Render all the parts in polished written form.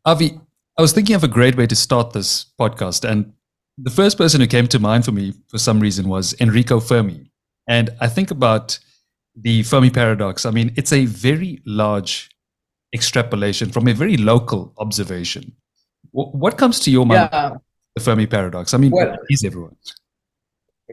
Avi, I was thinking of a great way to start this podcast, and the first person who came to mind for me for some reason was Enrico Fermi. And I think about the Fermi paradox. I mean, it's a very large extrapolation from a very local observation. What comes to your mind, Yeah, the Fermi paradox? I mean, well, what is everyone?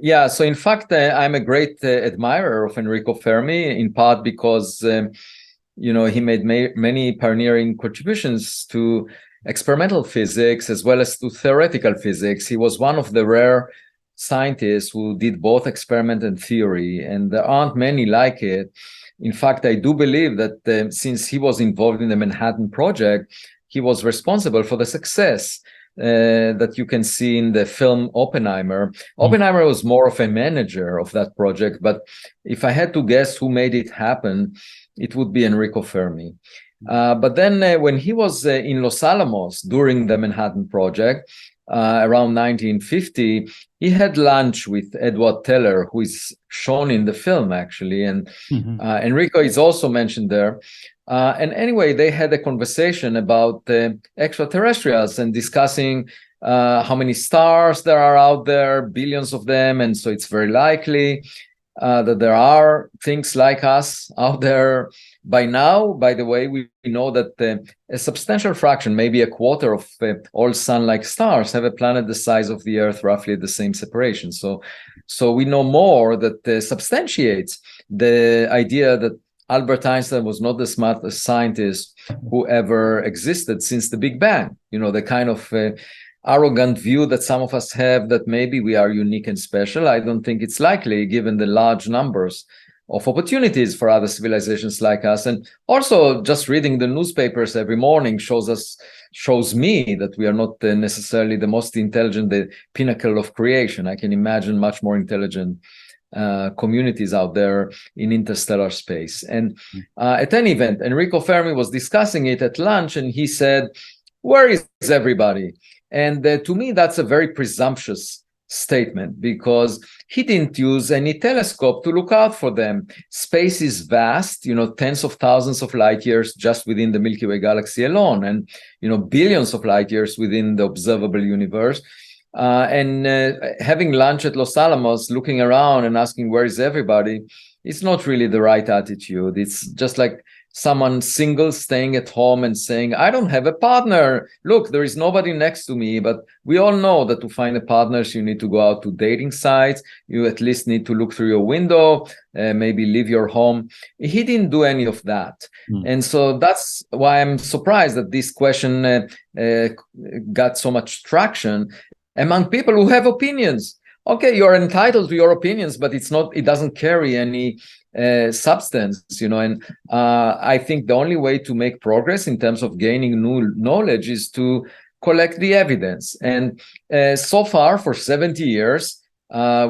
yeah. So in fact, I'm a great admirer of Enrico Fermi, in part because he made many pioneering contributions to experimental physics as well as to theoretical physics. He was one of the rare scientists who did both experiment and theory, and there aren't many like it. In fact, I do believe that since he was involved in the Manhattan Project, he was responsible for the success that you can see in the film Oppenheimer. Oppenheimer was more of a manager of that project, but if I had to guess who made it happen, it would be Enrico Fermi. But then when he was in Los Alamos during the Manhattan Project, around 1950, he had lunch with Edward Teller, who is shown in the film, actually. And Enrico is also mentioned there. And anyway, they had a conversation about extraterrestrials and discussing how many stars there are out there, billions of them. And so it's very likely that there are things like us out there. By now, by the way, we know that a substantial fraction, maybe a quarter of all sun-like stars have a planet the size of the Earth, roughly at the same separation. So we know more that substantiates the idea that Albert Einstein was not the smartest scientist who ever existed since the Big Bang. The kind of arrogant view that some of us have that maybe we are unique and special. I don't think it's likely, given the large numbers of opportunities for other civilizations like us. And also, just reading the newspapers every morning shows me that we are not necessarily the most intelligent, the pinnacle of creation. I can imagine much more intelligent communities out there in interstellar space. And at any event, Enrico Fermi was discussing it at lunch, and he said, "Where is everybody?" And to me, that's a very presumptuous statement, because he didn't use any telescope to look out for them. Space is vast, tens of thousands of light years just within the Milky Way galaxy alone, and billions of light years within the observable universe. And having lunch at Los Alamos, looking around and asking where is everybody, it's not really the right attitude. It's just like someone single staying at home and saying, I don't have a partner. Look, there is nobody next to me. But we all know that to find a partner, you need to go out to dating sites. You at least need to look through your window, maybe leave your home. He didn't do any of that. And so that's why I'm surprised that this question got so much traction among people who have opinions. Okay, you're entitled to your opinions, but it doesn't carry any substance, and I think the only way to make progress in terms of gaining new knowledge is to collect the evidence. And so far, for 70 years,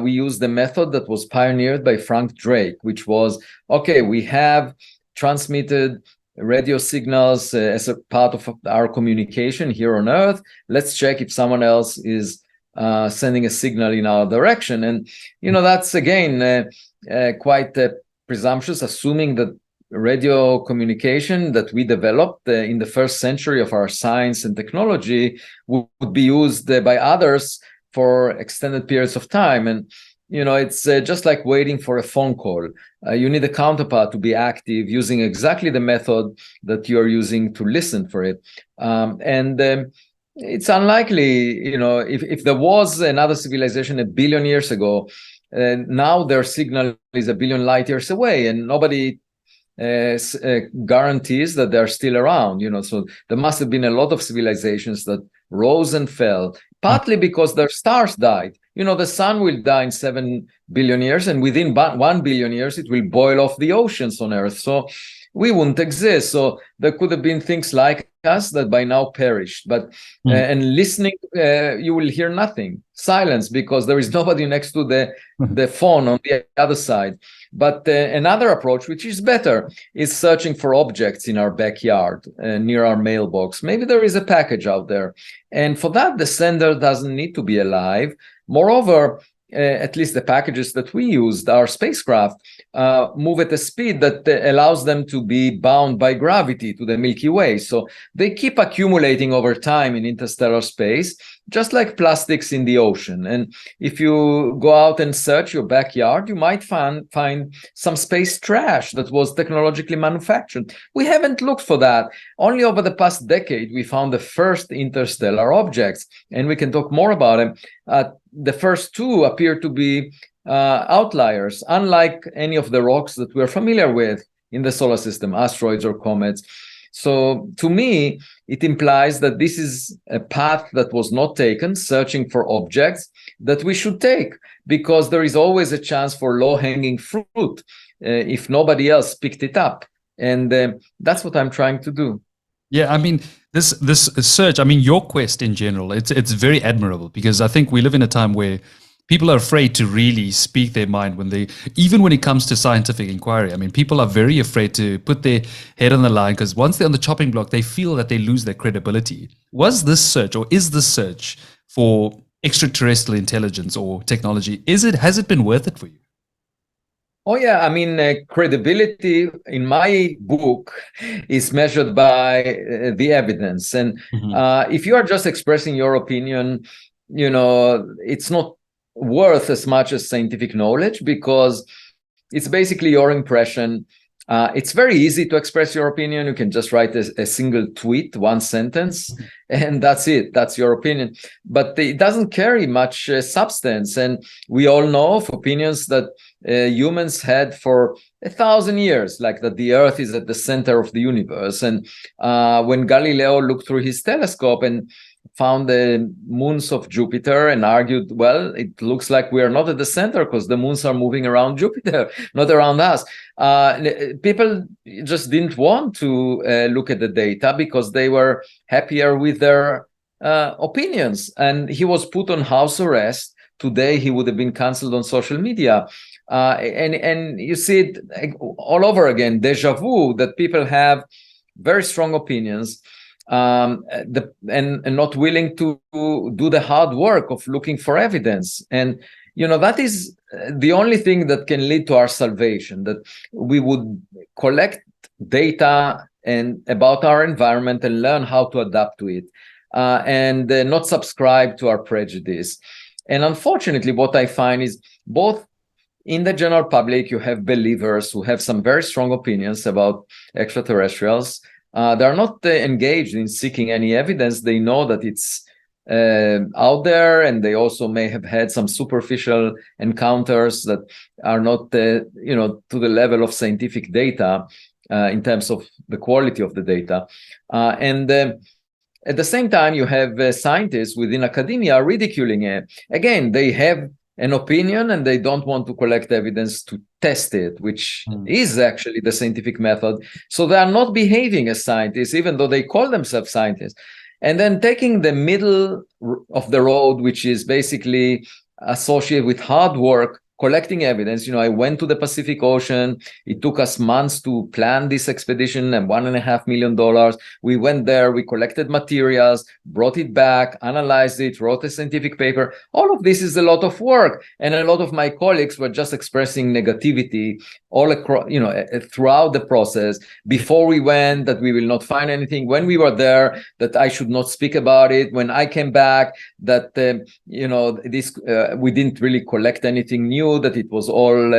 we use the method that was pioneered by Frank Drake, which was, okay, we have transmitted radio signals as a part of our communication here on Earth. Let's check if someone else is sending a signal in our direction. And, that's, again, quite presumptuous, assuming that radio communication that we developed in the first century of our science and technology would be used by others for extended periods of time. And, it's just like waiting for a phone call. You need a counterpart to be active using exactly the method that you're using to listen for it. It's unlikely, if there was another civilization 1 billion years ago, now their signal is 1 billion light years away, and nobody guarantees that they're still around. So there must have been a lot of civilizations that rose and fell, partly because their stars died. The sun will die in 7 billion years, and within 1 billion years, it will boil off the oceans on Earth. So we wouldn't exist. So there could have been things like us that by now perished. But and listening, you will hear nothing, silence, because there is nobody next to the phone on the other side. But another approach, which is better, is searching for objects in our backyard, near our mailbox. Maybe there is a package out there. And for that, the sender doesn't need to be alive. Moreover, at least the packages that we used, our spacecraft, move at a speed that allows them to be bound by gravity to the Milky Way. So they keep accumulating over time in interstellar space, just like plastics in the ocean. And if you go out and search your backyard, you might find some space trash that was technologically manufactured. We haven't looked for that. Only over the past decade, we found the first interstellar objects, and we can talk more about them. The first two appear to be outliers, unlike any of the rocks that we're familiar with in the solar system, asteroids or comets. So to me, it implies that this is a path that was not taken, searching for objects that we should take, because there is always a chance for low-hanging fruit if nobody else picked it up. And that's what I'm trying to do. Yeah, I mean, this search, I mean, your quest in general, it's very admirable, because I think we live in a time where people are afraid to really speak their mind even when it comes to scientific inquiry. I mean, people are very afraid to put their head on the line, because once they're on the chopping block, they feel that they lose their credibility. Was this search, or is this search for extraterrestrial intelligence or technology, has it been worth it for you? Oh, yeah. I mean, credibility in my book is measured by the evidence. And if you are just expressing your opinion, it's not worth as much as scientific knowledge, because it's basically your impression. It's very easy to express your opinion. You can just write a single tweet, one sentence, and that's it. That's your opinion. But it doesn't carry much substance. And we all know of opinions that humans had for 1,000 years, like that the Earth is at the center of the universe. And when Galileo looked through his telescope and found the moons of Jupiter and argued, well, it looks like we are not at the center because the moons are moving around Jupiter, not around us. People just didn't want to look at the data because they were happier with their opinions. And he was put on house arrest. Today, he would have been canceled on social media. And you see it all over again, deja vu, that people have very strong opinions, and not willing to do the hard work of looking for evidence. And that is the only thing that can lead to our salvation, that we would collect data and about our environment and learn how to adapt to it, and not subscribe to our prejudice. And unfortunately, what I find is both in the general public, you have believers who have some very strong opinions about extraterrestrials. They're not engaged in seeking any evidence. They know that it's out there, and they also may have had some superficial encounters that are not, to the level of scientific data in terms of the quality of the data. And at the same time, you have scientists within academia ridiculing it. Again, they have an opinion and they don't want to collect evidence to test it, which is actually the scientific method. So they are not behaving as scientists, even though they call themselves scientists. And then taking the middle of the road, which is basically associated with hard work, collecting evidence. I went to the Pacific Ocean. It took us months to plan this expedition and $1.5 million. We went there, we collected materials, brought it back, analyzed it, wrote a scientific paper. All of this is a lot of work. And a lot of my colleagues were just expressing negativity all across, throughout the process. Before we went, that we will not find anything. When we were there, that I should not speak about it. When I came back, that, we didn't really collect anything new, that it was all,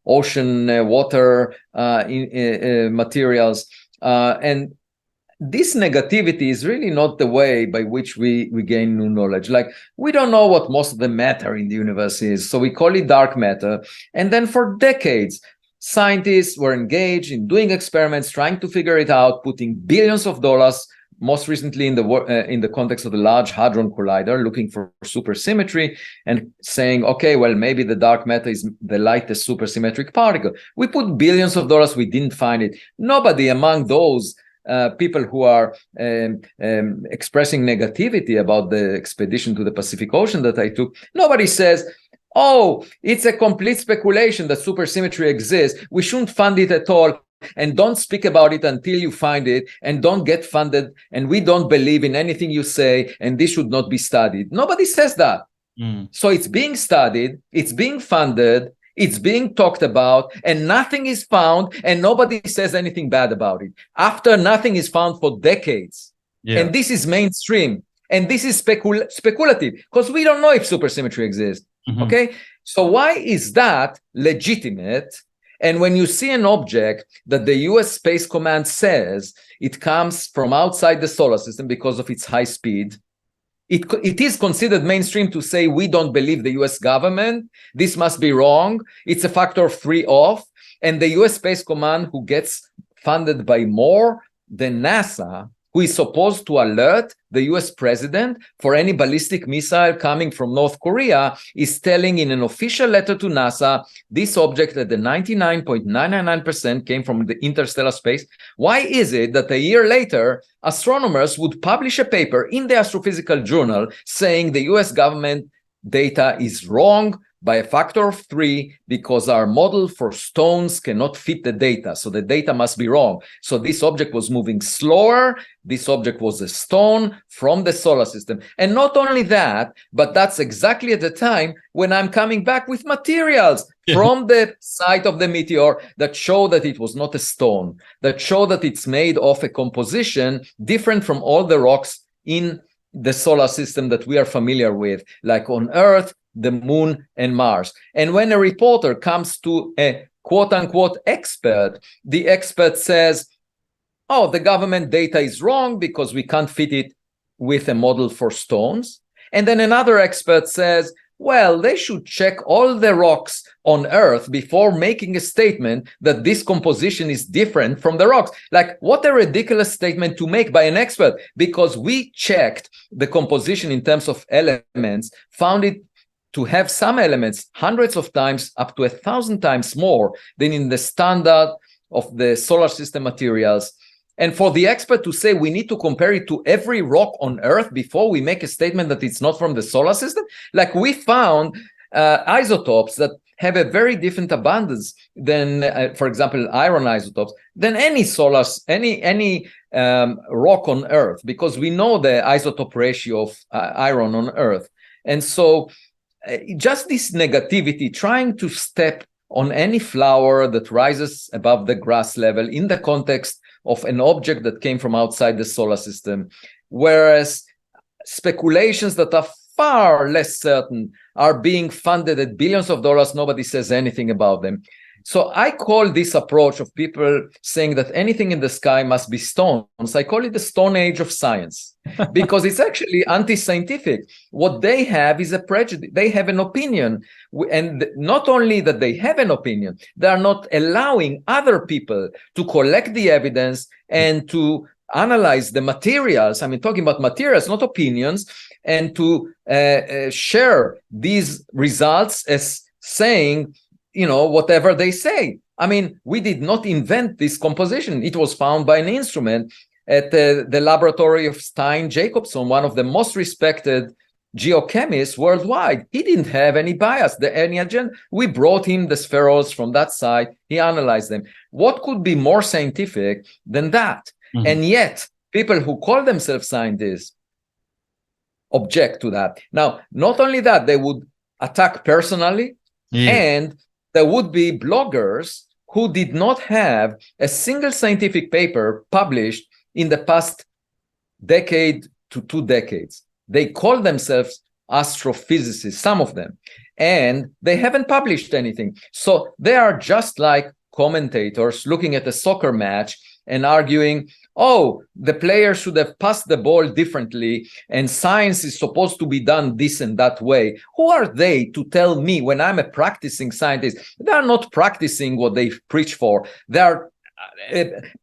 ocean water materials. And this negativity is really not the way by which we gain new knowledge. Like, we don't know what most of the matter in the universe is, so we call it dark matter. And then for decades, scientists were engaged in doing experiments, trying to figure it out, putting billions of dollars, most recently in the context of the Large Hadron Collider, looking for supersymmetry and saying, okay, well, maybe the dark matter is the lightest supersymmetric particle. We put billions of dollars, we didn't find it. Nobody among those people who are expressing negativity about the expedition to the Pacific Ocean that I took, nobody says, oh, it's a complete speculation that supersymmetry exists. We shouldn't fund it at all. And don't speak about it until you find it, and don't get funded. And we don't believe in anything you say, and this should not be studied. Nobody says that. So it's being studied, it's being funded, it's being talked about, and nothing is found, and nobody says anything bad about it. After nothing is found for decades. Yeah. And this is mainstream. And this is speculative, because we don't know if supersymmetry exists. Okay? So why is that legitimate? And when you see an object that the US Space Command says it comes from outside the solar system because of its high speed, it is considered mainstream to say we don't believe the US government, this must be wrong, it's a factor of 3 off, and the US Space Command, who gets funded by more than NASA, who is supposed to alert the US president for any ballistic missile coming from North Korea, is telling in an official letter to NASA, this object at the 99.999% came from the interstellar space. Why is it that a year later, astronomers would publish a paper in the Astrophysical Journal saying the US government data is wrong by a factor of 3 because our model for stones cannot fit the data, so the data must be wrong. So this object was moving slower, this object was a stone from the solar system. And not only that, but that's exactly at the time when I'm coming back with materials from the site of the meteor that show that it was not a stone, that show that it's made of a composition different from all the rocks in the solar system that we are familiar with, like on Earth, the moon, and Mars. And when a reporter comes to a quote-unquote expert, the expert says, oh, the government data is wrong because we can't fit it with a model for stones. And then another expert says, well, they should check all the rocks on Earth before making a statement that this composition is different from the rocks. Like, what a ridiculous statement to make by an expert, because we checked the composition in terms of elements, found it to have some elements hundreds of times, up to 1,000 times more than in the standard of the solar system materials. And for the expert to say we need to compare it to every rock on Earth before we make a statement that it's not from the solar system, like we found isotopes that have a very different abundance than, for example, iron isotopes, than any rock on Earth, because we know the isotope ratio of iron on Earth. And so just this negativity, trying to step on any flower that rises above the grass level in the context of an object that came from outside the solar system, whereas speculations that are far less certain are being funded at billions of dollars, nobody says anything about them. So I call this approach of people saying that anything in the sky must be stones, I call it the Stone Age of science, because it's actually anti-scientific. What they have is a prejudice. They have an opinion. And not only that they have an opinion, they are not allowing other people to collect the evidence and to analyze the materials. I mean, talking about materials, not opinions, and to share these results as saying, you know, whatever they say. I mean, we did not invent this composition. It was found by an instrument at the laboratory of Stein Jacobson, one of the most respected geochemists worldwide. He didn't have any bias, any agenda. We brought him the spheroids from that side. He analyzed them. What could be more scientific than that? Mm-hmm. And yet, people who call themselves scientists object to that. Now, not only that, they would attack personally, and there would be bloggers who did not have a single scientific paper published in the past decade to 2 decades. They call themselves astrophysicists, some of them, and they haven't published anything. So they are just like commentators looking at a soccer match and arguing, oh, the player should have passed the ball differently, and science is supposed to be done this and that way. Who are they to tell me when I'm a practicing scientist? They are not practicing what they preach for. They are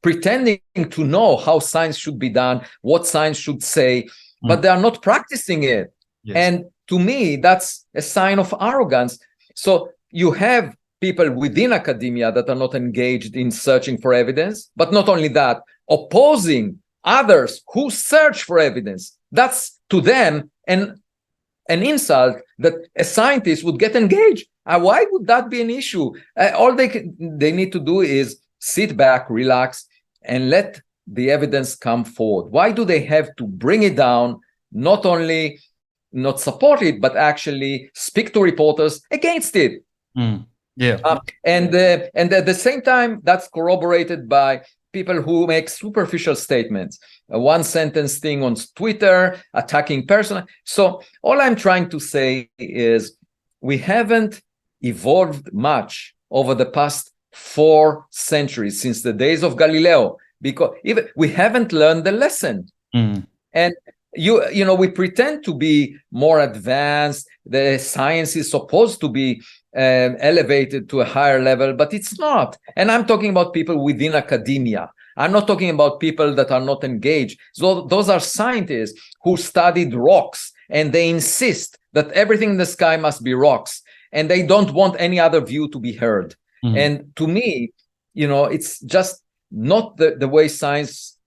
pretending to know how science should be done, what science should say, but they are not practicing it. Yes. And to me, that's a sign of arrogance. So you have people within academia that are not engaged in searching for evidence, but not only that, opposing others who search for evidence. That's to them an insult that a scientist would get engaged. Why would that be an issue? All they need to do is sit back, relax, and let the evidence come forward. Why do they have to bring it down, not only not support it, but actually speak to reporters against it. Yeah. And at the same time, that's corroborated by people who make superficial statements, a one-sentence thing on Twitter, attacking person. So all I'm trying to say is we haven't evolved much over the past 4 centuries, since the days of Galileo, because even we haven't learned the lesson. And we pretend to be more advanced. The science is supposed to be elevated to a higher level, but it's not. And I'm talking about people within academia. I'm not talking about people that are not engaged. So those are scientists who studied rocks, and they insist that everything in the sky must be rocks, and they don't want any other view to be heard. And to me, it's just not the way science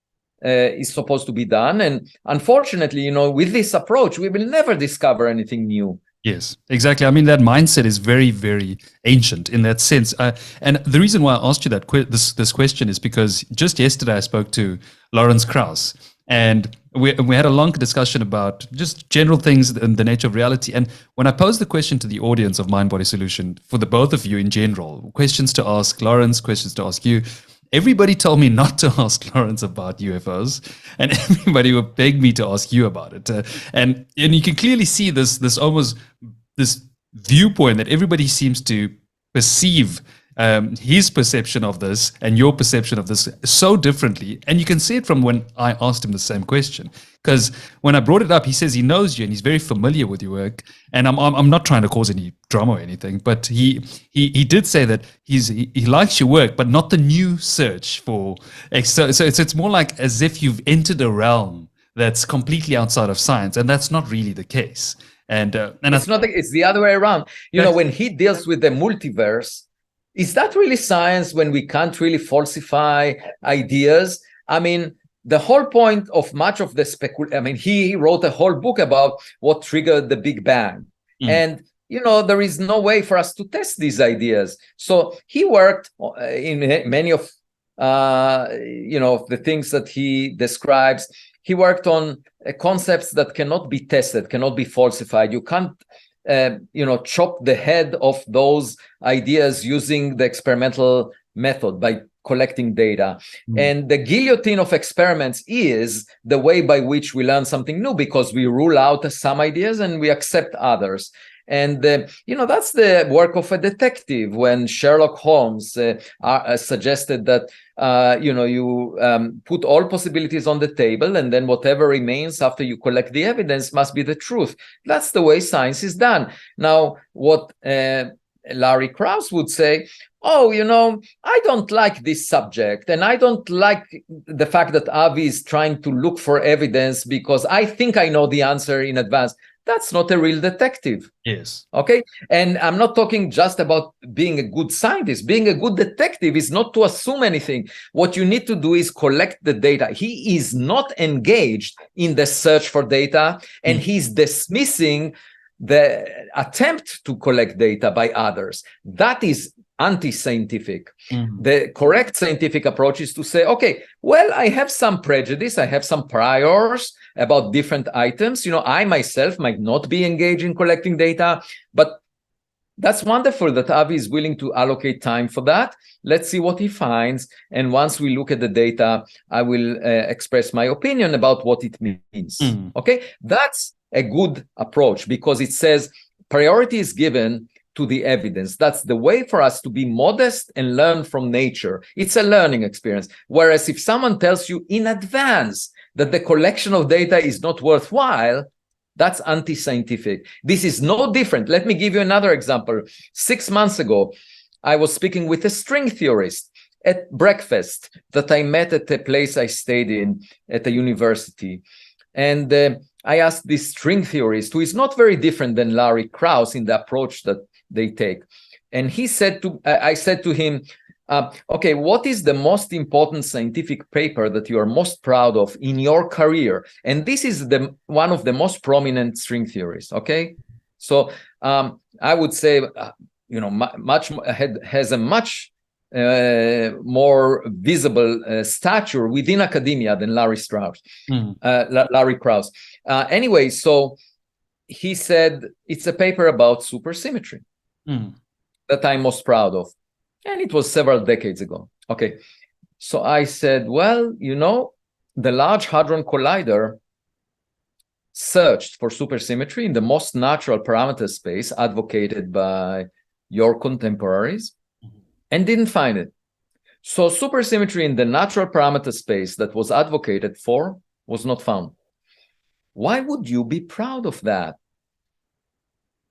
is supposed to be done. And unfortunately, with this approach, we will never discover anything new. Yes, exactly. I mean, that mindset is very, very ancient in that sense. And the reason why I asked you that this question is because just yesterday I spoke to Lawrence Krauss, and we had a long discussion about just general things in the nature of reality. And when I posed the question to the audience of Mind Body Solution, for the both of you in general, questions to ask Lawrence, questions to ask you, everybody told me not to ask Lawrence about UFOs, and everybody would beg me to ask you about it. And you can clearly see this viewpoint that everybody seems to perceive his perception of this and your perception of this so differently. And you can see it from when I asked him the same question. Because when I brought it up, he says he knows you and he's very familiar with your work. And I'm not trying to cause any drama or anything, but he did say that he likes your work, but not the new search for. So it's more like as if you've entered a realm that's completely outside of science, and that's not really the case. And it's the other way around. When he deals with the multiverse, is that really science when we can't really falsify ideas? I mean, the whole point of much of the he wrote a whole book about what triggered the Big Bang. And, there is no way for us to test these ideas. So he worked in many of, the things that he describes. He worked on concepts that cannot be tested, cannot be falsified. You can't chop the head of those ideas using the experimental method by collecting data. And the guillotine of experiments is the way by which we learn something new, because we rule out some ideas and we accept others. And, that's the work of a detective. When Sherlock Holmes suggested that, you put all possibilities on the table, and then whatever remains after you collect the evidence must be the truth. That's the way science is done. Now, what Larry Krauss would say, I don't like this subject, and I don't like the fact that Avi is trying to look for evidence because I think I know the answer in advance. That's not a real detective. Yes. Okay. And I'm not talking just about being a good scientist. Being a good detective is not to assume anything. What you need to do is collect the data. He is not engaged in the search for data, and he's dismissing the attempt to collect data by others. That is anti-scientific. The correct scientific approach is to say, okay, well, I have some prejudice, I have some priors about different items. I myself might not be engaged in collecting data, but that's wonderful that Avi is willing to allocate time for that. Let's see what he finds. And once we look at the data, I will express my opinion about what it means. Okay, that's a good approach, because it says priority is given to the evidence. That's the way for us to be modest and learn from nature. It's a learning experience. Whereas if someone tells you in advance that the collection of data is not worthwhile, that's anti-scientific. This is no different. Let me give you another example. 6 months ago, I was speaking with a string theorist at breakfast that I met at a place I stayed in at a university. And I asked this string theorist, who is not very different than Larry Krauss in the approach that they take. And he said I said to him, okay, what is the most important scientific paper that you are most proud of in your career? And this is one of the most prominent string theorists. Okay, so I would say, has a much more visible stature within academia than Larry Krauss. Anyway, so he said, it's a paper about supersymmetry that I'm most proud of. And it was several decades ago. Okay. So I said, well, the Large Hadron Collider searched for supersymmetry in the most natural parameter space advocated by your contemporaries and didn't find it. So supersymmetry in the natural parameter space that was advocated for was not found. Why would you be proud of that?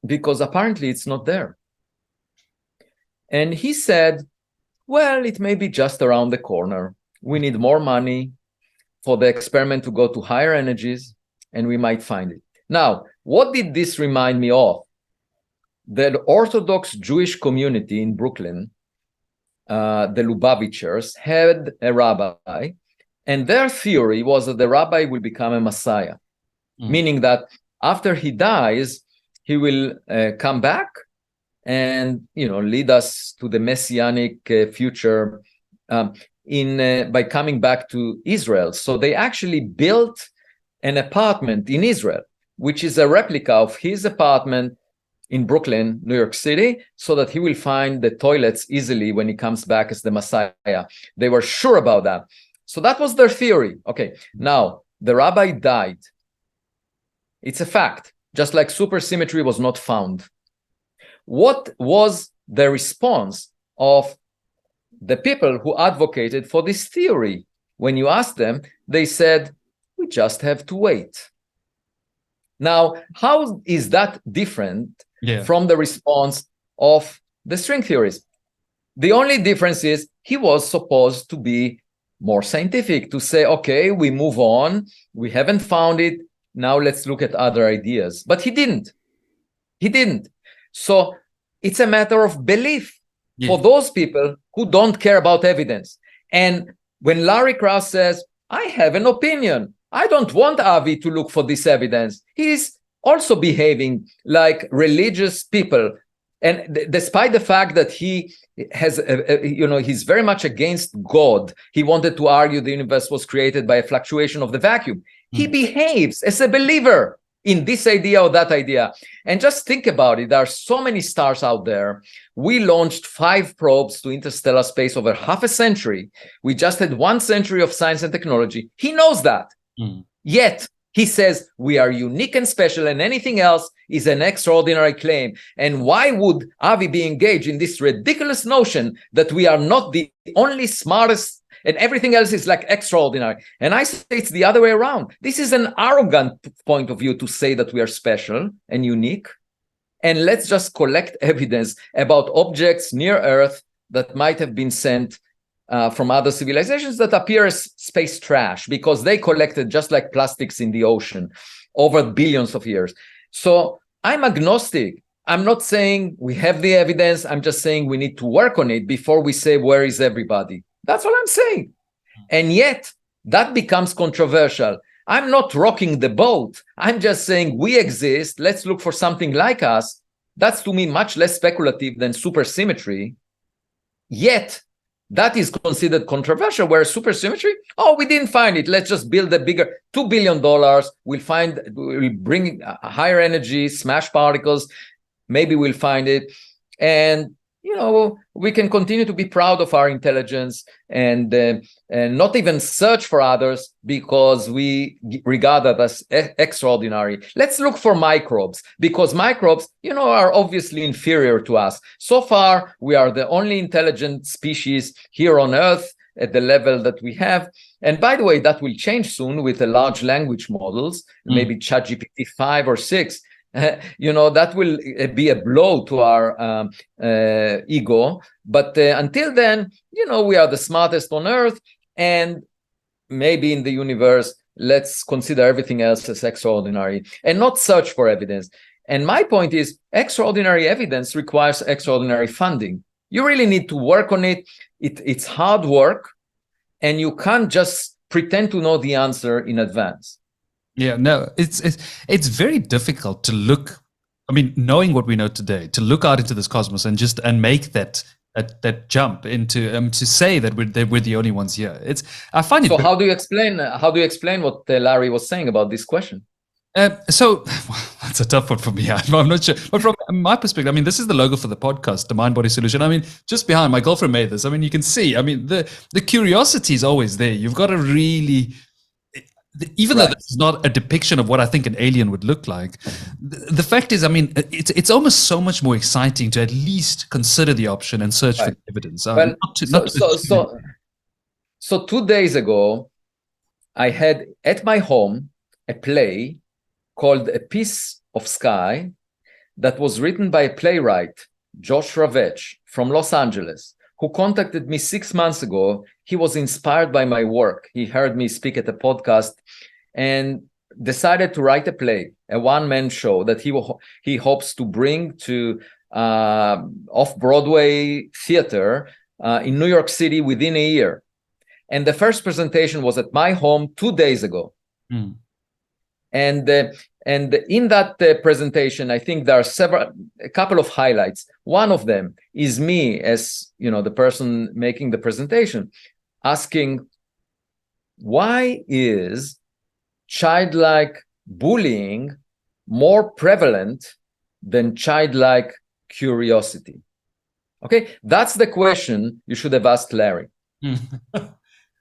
Because apparently it's not there. And he said, well, it may be just around the corner. We need more money for the experiment to go to higher energies, and we might find it. Now, what did this remind me of? The Orthodox Jewish community in Brooklyn, the Lubavitchers, had a rabbi, and their theory was that the rabbi will become a Messiah, meaning that after he dies, he will come back and lead us to the messianic future by coming back to Israel. So they actually built an apartment in Israel, which is a replica of his apartment in Brooklyn, New York City, so that he will find the toilets easily when he comes back as the Messiah. They were sure about that. So that was their theory. Okay, now the rabbi died. It's a fact, just like supersymmetry was not found. What was the response of the people who advocated for this theory? When you asked them, they said, we just have to wait. Now, how is that different from the response of the string theorists? The only difference is he was supposed to be more scientific, to say, okay, we move on. We haven't found it. Now let's look at other ideas. But he didn't. He didn't. So it's a matter of belief for those people who don't care about evidence. And when Larry Krauss says, I have an opinion, I don't want Avi to look for this evidence, he's also behaving like religious people. And despite the fact that he has, he's very much against God, he wanted to argue the universe was created by a fluctuation of the vacuum. He behaves as a believer in this idea or that idea. And just think about it. There are so many stars out there. We launched 5 probes to interstellar space over half a century. We just had 1 century of science and technology. He knows that. Yet, he says we are unique and special, and anything else is an extraordinary claim. And why would Avi be engaged in this ridiculous notion that we are not the only smartest and everything else is like extraordinary? And I say it's the other way around. This is an arrogant point of view to say that we are special and unique. And let's just collect evidence about objects near Earth that might have been sent from other civilizations that appear as space trash because they collected just like plastics in the ocean over billions of years. So I'm agnostic. I'm not saying we have the evidence. I'm just saying we need to work on it before we say, where is everybody? That's what I'm saying. And yet that becomes controversial. I'm not rocking the boat. I'm just saying we exist. Let's look for something like us. That's to me much less speculative than supersymmetry. Yet that is considered controversial, whereas supersymmetry, we didn't find it. Let's just build a bigger $2 billion. We'll bring higher energy, smash particles. Maybe we'll find it. And, we can continue to be proud of our intelligence and not even search for others because we regard that as extraordinary. Let's look for microbes because microbes, are obviously inferior to us. So far, we are the only intelligent species here on Earth at the level that we have. And by the way, that will change soon with the large language models, maybe ChatGPT 5 or 6. That will be a blow to our ego. But until then, we are the smartest on Earth, and maybe in the universe, let's consider everything else as extraordinary and not search for evidence. And my point is, extraordinary evidence requires extraordinary funding. You really need to work on it. It's hard work, and you can't just pretend to know the answer in advance. Yeah, no, it's very difficult to look. I mean, knowing what we know today, to look out into this cosmos and make that jump into to say that we're the only ones here. I find it. So how do you explain what Larry was saying about this question? So that's a tough one for me. I'm not sure. But from my perspective, I mean, this is the logo for the podcast, the Mind Body Solution. I mean, just behind, my girlfriend made this. I mean, you can see, I mean, the curiosity is always there. You've got to really, even though this is not a depiction of what I think an alien would look like, the fact is, I mean, it's almost so much more exciting to at least consider the option and search for the evidence. So 2 days ago, I had at my home a play called A Piece of Sky that was written by a playwright, Josh Ravech, from Los Angeles, who contacted me 6 months ago. He was inspired by my work. He heard me speak at a podcast and decided to write a play, a one-man show that he hopes to bring to off-Broadway theater in New York City within a year. And the first presentation was at my home 2 days ago. And in that presentation, I think there are a couple of highlights. One of them is me, as the person making the presentation, asking, why is childlike bullying more prevalent than childlike curiosity? Okay, that's the question you should have asked Larry.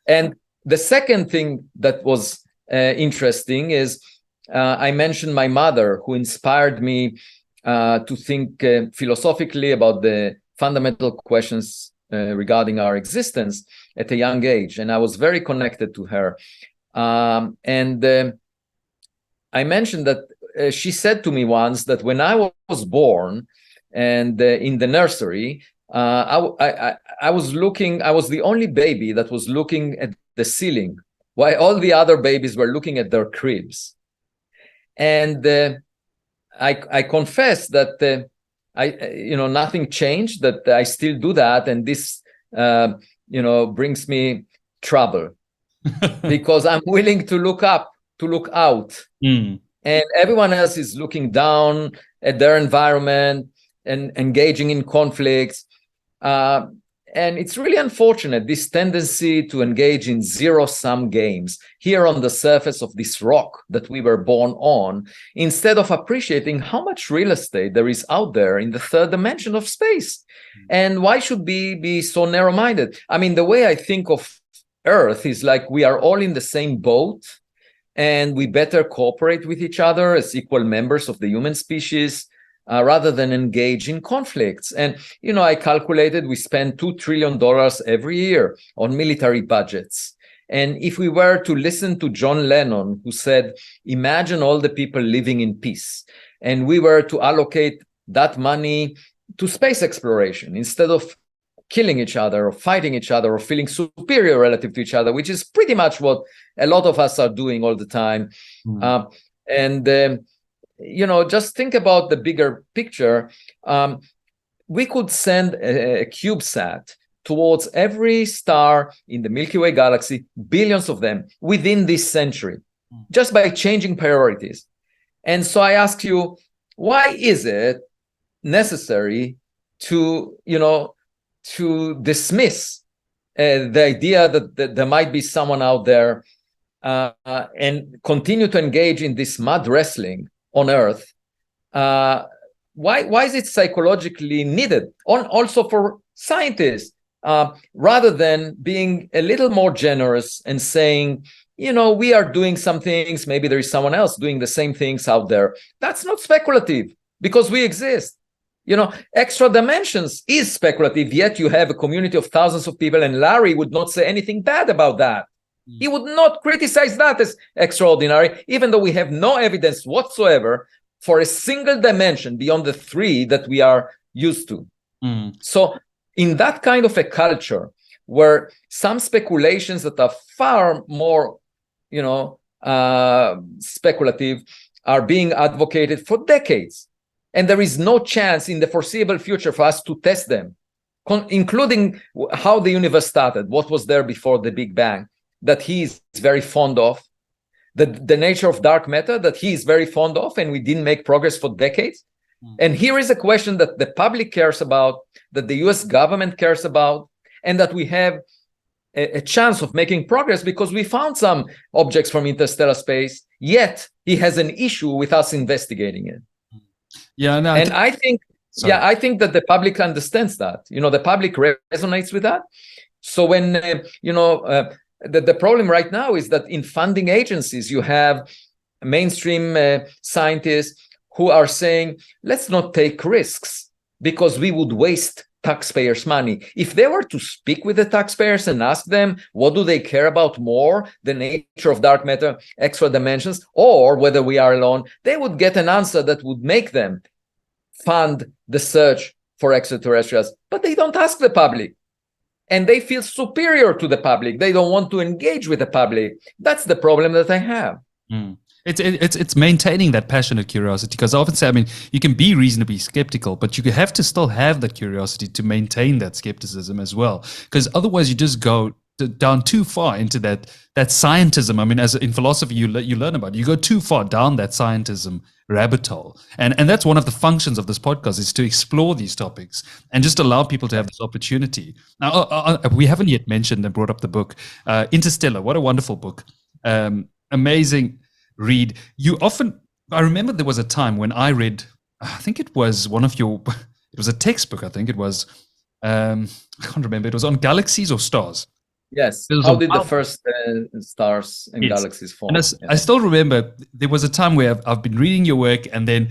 And the second thing that was interesting is I mentioned my mother, who inspired me to think philosophically about the fundamental questions regarding our existence at a young age. And I was very connected to her. And I mentioned that she said to me once that when I was born and in the nursery, I was the only baby that was looking at the ceiling, while all the other babies were looking at their cribs. And I confess that nothing changed, that I still do that, and this brings me trouble because I'm willing to look up, to look out, and everyone else is looking down at their environment and engaging in conflicts. And it's really unfortunate, this tendency to engage in zero-sum games here on the surface of this rock that we were born on, instead of appreciating how much real estate there is out there in the third dimension of space. And why should we be so narrow-minded? I mean, the way I think of Earth is like we are all in the same boat, and we better cooperate with each other as equal members of the human species, rather than engage in conflicts. And, I calculated we spend $2 trillion every year on military budgets. And if we were to listen to John Lennon, who said, imagine all the people living in peace, and we were to allocate that money to space exploration instead of killing each other or fighting each other or feeling superior relative to each other, which is pretty much what a lot of us are doing all the time. Just think about the bigger picture. We could send a CubeSat towards every star in the Milky Way galaxy, billions of them, within this century, just by changing priorities. And so I ask you, why is it necessary to dismiss the idea that there might be someone out there and continue to engage in this mud wrestling on Earth? Why is it psychologically needed? Also for scientists, rather than being a little more generous and saying, we are doing some things, maybe there is someone else doing the same things out there. That's not speculative because we exist. Extra dimensions is speculative, yet you have a community of thousands of people, and Larry would not say anything bad about that. He would not criticize that as extraordinary, even though we have no evidence whatsoever for a single dimension beyond the three that we are used to. So in that kind of a culture where some speculations that are far more, speculative are being advocated for decades, and there is no chance in the foreseeable future for us to test them, including how the universe started, what was there before the Big Bang, that he is very fond of, the nature of dark matter that he is very fond of, and we didn't make progress for decades. And here is a question that the public cares about, that the US government cares about, and that we have a chance of making progress because we found some objects from interstellar space, yet he has an issue with us investigating it. Yeah, no, and I think sorry. I think that the public understands that. The public resonates with that. So when the problem right now is that in funding agencies, you have mainstream scientists who are saying, let's not take risks because we would waste taxpayers' money. If they were to speak with the taxpayers and ask them, what do they care about more, the nature of dark matter, extra dimensions, or whether we are alone, they would get an answer that would make them fund the search for extraterrestrials. But they don't ask the public. And they feel superior to the public. They don't want to engage with the public. That's the problem that I have. Mm. It's maintaining that passionate curiosity, because I often say, I mean, you can be reasonably skeptical, but you have to still have that curiosity to maintain that skepticism as well, because otherwise you just go down too far into that scientism. I mean, as in philosophy, you learn about it. You go too far down that scientism rabbit hole, and that's one of the functions of this podcast, is to explore these topics and just allow people to have this opportunity. Now, we haven't yet mentioned and brought up the book Interstellar. What a wonderful book! Amazing read. I remember there was a time when I read, I think it was it was a textbook, I think it was, I can't remember, it was on galaxies or stars. Yes. How did the first stars and galaxies form? And I still remember there was a time where I've been reading your work, and then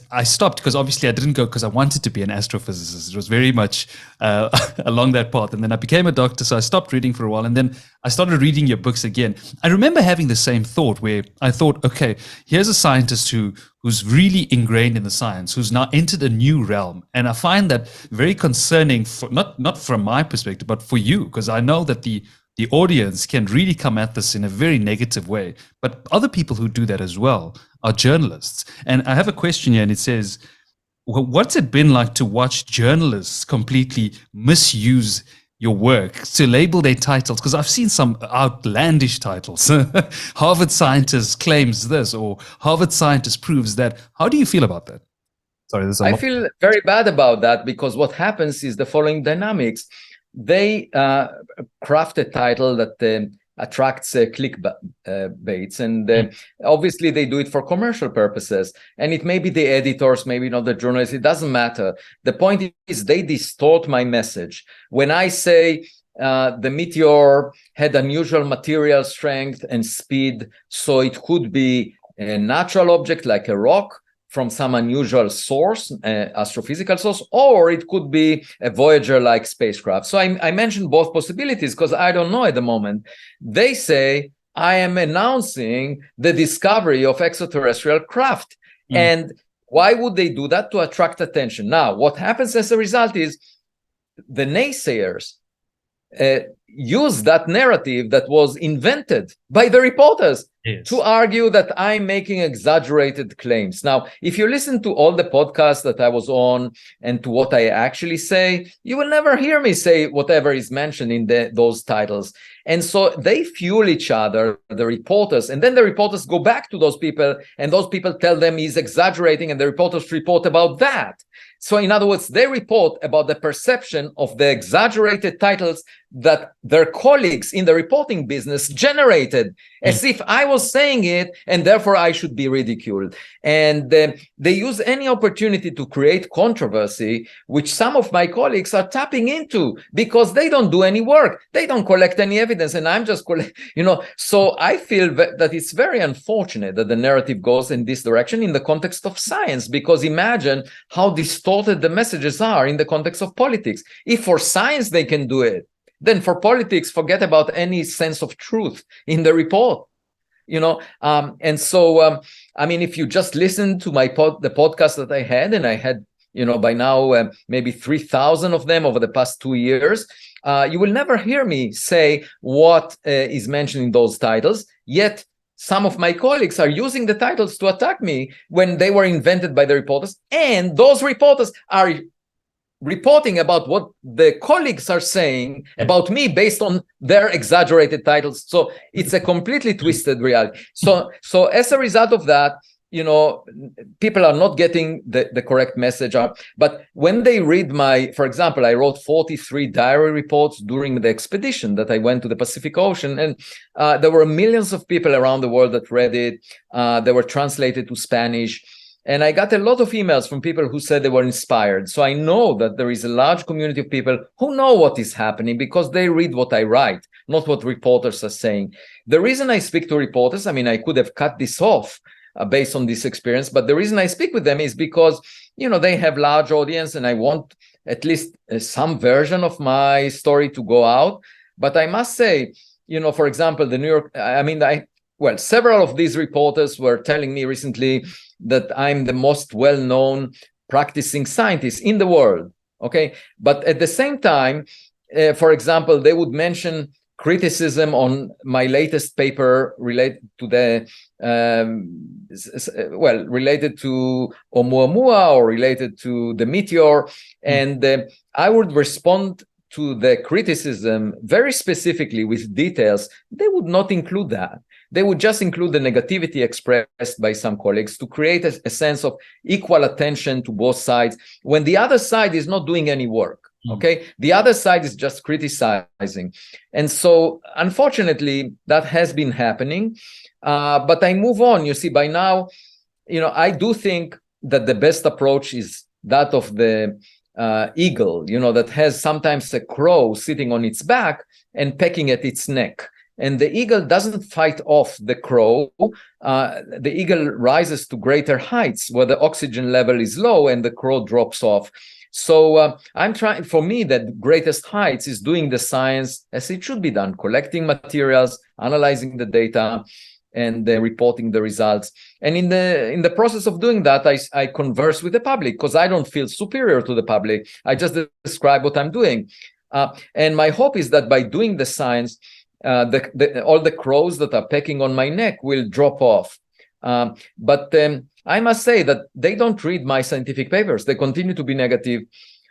I stopped, because obviously I didn't go because I wanted to be an astrophysicist. It was very much along that path. And then I became a doctor, so I stopped reading for a while. And then I started reading your books again. I remember having the same thought, where I thought, okay, here's a scientist who's really ingrained in the science, who's now entered a new realm. And I find that very concerning, for not from my perspective, but for you, because I know that the audience can really come at this in a very negative way. But other people who do that as well are journalists. And I have a question here, and it says, well, what's it been like to watch journalists completely misuse your work to label their titles? Because I've seen some outlandish titles. Harvard scientist claims this, or Harvard scientist proves that. How do you feel about that? Sorry, I feel very bad about that, because what happens is the following dynamics. They craft a title that attracts clickbaits, and obviously they do it for commercial purposes. And it may be the editors, maybe not the journalists, it doesn't matter. The point is they distort my message. When I say the meteor had unusual material strength and speed, so it could be a natural object like a rock from some unusual source, astrophysical source, or it could be a Voyager-like spacecraft. So I mentioned both possibilities because I don't know at the moment. They say I am announcing the discovery of extraterrestrial craft. And why would they do that? To attract attention. Now, what happens as a result is the naysayers use that narrative that was invented by the reporters to argue that I'm making exaggerated claims. Now, if you listen to all the podcasts that I was on and to what I actually say, you will never hear me say whatever is mentioned in those titles. And so they fuel each other, the reporters, and then the reporters go back to those people, and those people tell them he's exaggerating, and the reporters report about that. So in other words, they report about the perception of the exaggerated titles that their colleagues in the reporting business generated, as if I was saying it, and therefore I should be ridiculed. And they use any opportunity to create controversy, which some of my colleagues are tapping into because they don't do any work. They don't collect any evidence, and I'm just, so I feel that it's very unfortunate that the narrative goes in this direction in the context of science, because imagine how distorted the messages are in the context of politics. If for science they can do it, then for politics, forget about any sense of truth in the report. And so I mean, if you just listen to the podcast that I had, and I had by now maybe 3,000 of them over the past 2 years, you will never hear me say what is mentioned in those titles. Yet some of my colleagues are using the titles to attack me when they were invented by the reporters, and those reporters are reporting about what the colleagues are saying about me based on their exaggerated titles. So it's a completely twisted reality. So as a result of that, people are not getting the correct message. But when they read for example, I wrote 43 diary reports during the expedition that I went to the Pacific Ocean, and there were millions of people around the world that read it. They were translated to Spanish. And I got a lot of emails from people who said they were inspired. So I know that there is a large community of people who know what is happening because they read what I write, not what reporters are saying. The reason I speak to reporters, I mean, I could have cut this off based on this experience, but the reason I speak with them is because, they have large audience and I want at least some version of my story to go out. But I must say, for example, the New York, several of these reporters were telling me recently that I'm the most well-known practicing scientist in the world, okay? But at the same time, for example, they would mention criticism on my latest paper related to related to Oumuamua or related to the meteor, and I would respond to the criticism very specifically with details. They would not include that. They would just include the negativity expressed by some colleagues to create a sense of equal attention to both sides when the other side is not doing any work. Okay, the other side is just criticizing. And so, unfortunately, that has been happening. But I move on. You see, by now, I do think that the best approach is that of the eagle, that has sometimes a crow sitting on its back and pecking at its neck. And the eagle doesn't fight off the crow. The eagle rises to greater heights where the oxygen level is low and the crow drops off. So I'm trying, for me, that greatest heights is doing the science as it should be done, collecting materials, analyzing the data, and reporting the results. And in the process of doing that, I converse with the public because I don't feel superior to the public. I just describe what I'm doing. And my hope is that by doing the science, all the crows that are pecking on my neck will drop off. But I must say that they don't read my scientific papers. They continue to be negative.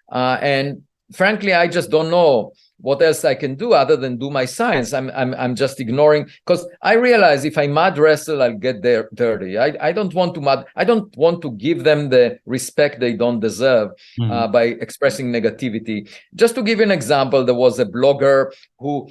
And frankly, I just don't know what else I can do other than do my science. I'm just ignoring, because I realize if I mud wrestle, I'll get there dirty. I don't want to I don't want to give them the respect they don't deserve by expressing negativity. Just to give you an example, there was a blogger who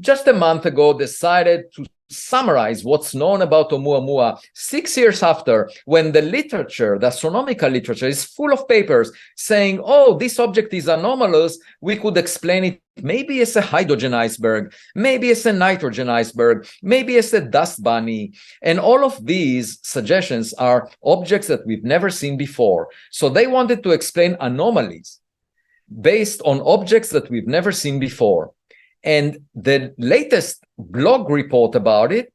just a month ago decided to summarize what's known about Oumuamua 6 years after, when the literature, the astronomical literature, is full of papers saying, oh, this object is anomalous. We could explain it maybe as a hydrogen iceberg, maybe as a nitrogen iceberg, maybe as a dust bunny. And all of these suggestions are objects that we've never seen before. So they wanted to explain anomalies based on objects that we've never seen before. And the latest blog report about it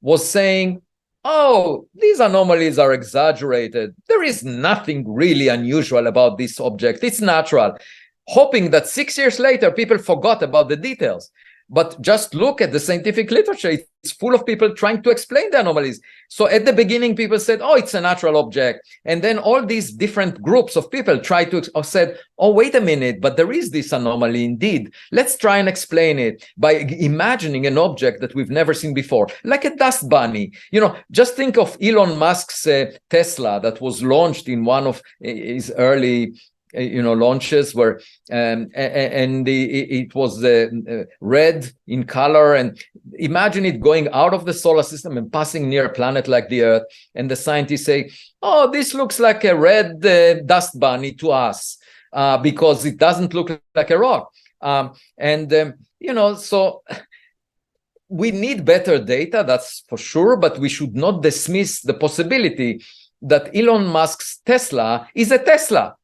was saying, oh, these anomalies are exaggerated. There is nothing really unusual about this object. It's natural. Hoping that 6 years later, people forgot about the details. But just look at the scientific literature. It's full of people trying to explain the anomalies. So at the beginning, people said, oh, it's a natural object. And then all these different groups of people tried to said, oh, wait a minute, but there is this anomaly indeed. Let's try and explain it by imagining an object that we've never seen before, like a dust bunny. Just think of Elon Musk's Tesla that was launched in one of his early launches where it was red in color, and imagine it going out of the solar system and passing near a planet like the Earth, and the scientists say, oh, this looks like a red dust bunny to us because it doesn't look like a rock. So we need better data, that's for sure, but we should not dismiss the possibility that Elon Musk's Tesla is a Tesla.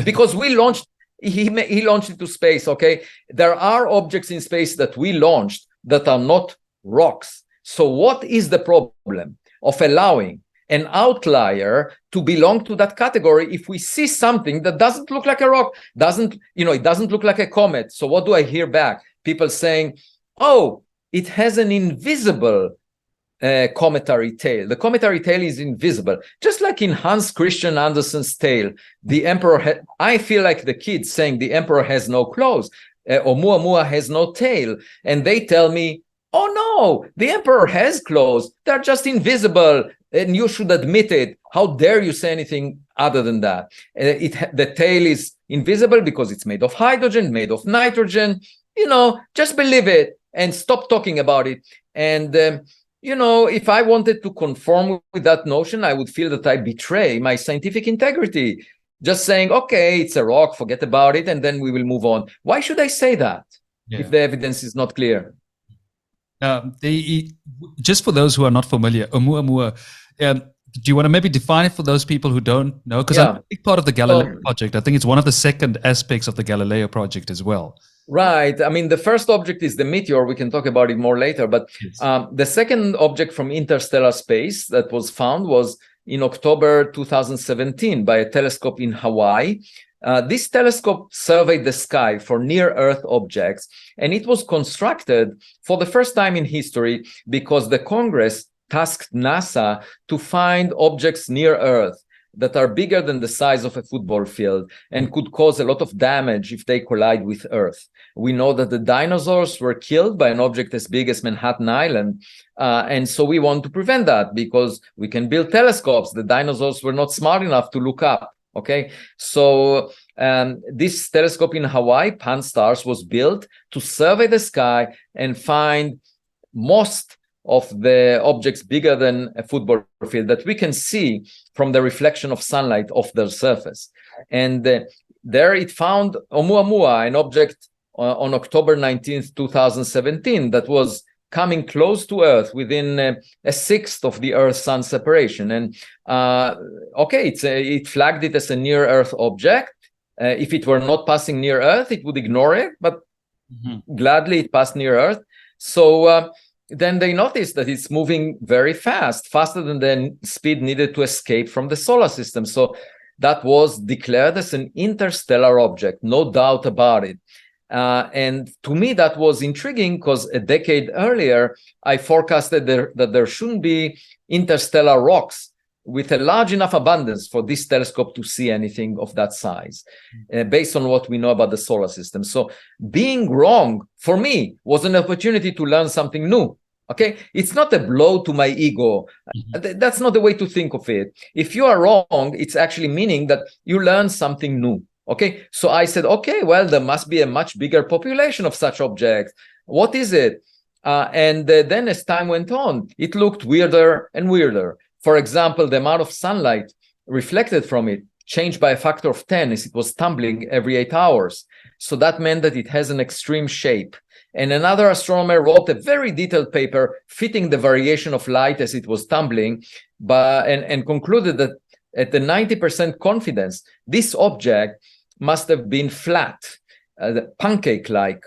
Because he launched into space, okay? There are objects in space that we launched that are not rocks. So what is the problem of allowing an outlier to belong to that category if we see something that doesn't look like a rock, it doesn't look like a comet? So what do I hear back? People saying, oh, it has an invisible cometary tail. The cometary tail is invisible, just like in Hans Christian Andersen's tale. The emperor I feel like the kids saying the emperor has no clothes, Oumuamua has no tail, and they tell me, oh no, the emperor has clothes, they're just invisible. and you should admit it. How dare you say anything other than that? The tail is invisible because it's made of hydrogen, made of nitrogen. Just believe it and stop talking about it. And if I wanted to conform with that notion, I would feel that I betray my scientific integrity, just saying, okay, it's a rock, forget about it, and then we will move on. Why should I say that if the evidence is not clear? Just for those who are not familiar, Oumuamua, do you want to maybe define it for those people who don't know? Because I'm a big part of the Galileo Project. I think it's one of the second aspects of the Galileo Project as well. Right. I mean, the first object is the meteor. We can talk about it more later. But the second object from interstellar space that was found was in October 2017 by a telescope in Hawaii. This telescope surveyed the sky for near-Earth objects, and it was constructed for the first time in history because the Congress tasked NASA to find objects near Earth that are bigger than the size of a football field and could cause a lot of damage if they collide with Earth. We know that the dinosaurs were killed by an object as big as Manhattan Island, and so we want to prevent that because we can build telescopes. The dinosaurs were not smart enough to look up. Okay, so this telescope in Hawaii, Pan-STARRS, was built to survey the sky and find most of the objects bigger than a football field that we can see from the reflection of sunlight off their surface. And there it found Oumuamua, an object on October 19th, 2017, that was coming close to Earth within a sixth of the Earth-Sun separation. And it flagged it as a near-Earth object. If it were not passing near Earth, it would ignore it, but gladly it passed near Earth. So then they noticed that it's moving very fast, faster than the speed needed to escape from the solar system. So that was declared as an interstellar object, no doubt about it. And to me, that was intriguing because a decade earlier, I forecasted that there shouldn't be interstellar rocks with a large enough abundance for this telescope to see anything of that size, based on what we know about the solar system. So being wrong, for me, was an opportunity to learn something new. Okay, it's not a blow to my ego. That's not the way to think of it. If you are wrong, it's actually meaning that you learn something new. Okay, so I said, okay, well, there must be a much bigger population of such objects. What is it? And then as time went on, it looked weirder and weirder. For example, the amount of sunlight reflected from it changed by a factor of 10 as it was tumbling every 8 hours. So that meant that it has an extreme shape. And another astronomer wrote a very detailed paper fitting the variation of light as it was tumbling, and concluded that at the 90% confidence, this object must have been flat, pancake-like,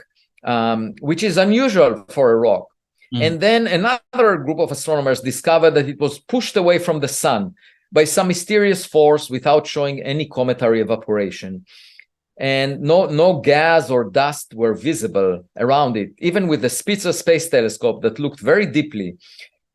which is unusual for a rock. And then another group of astronomers discovered that it was pushed away from the sun by some mysterious force without showing any cometary evaporation. And no gas or dust were visible around it, even with the Spitzer Space Telescope that looked very deeply.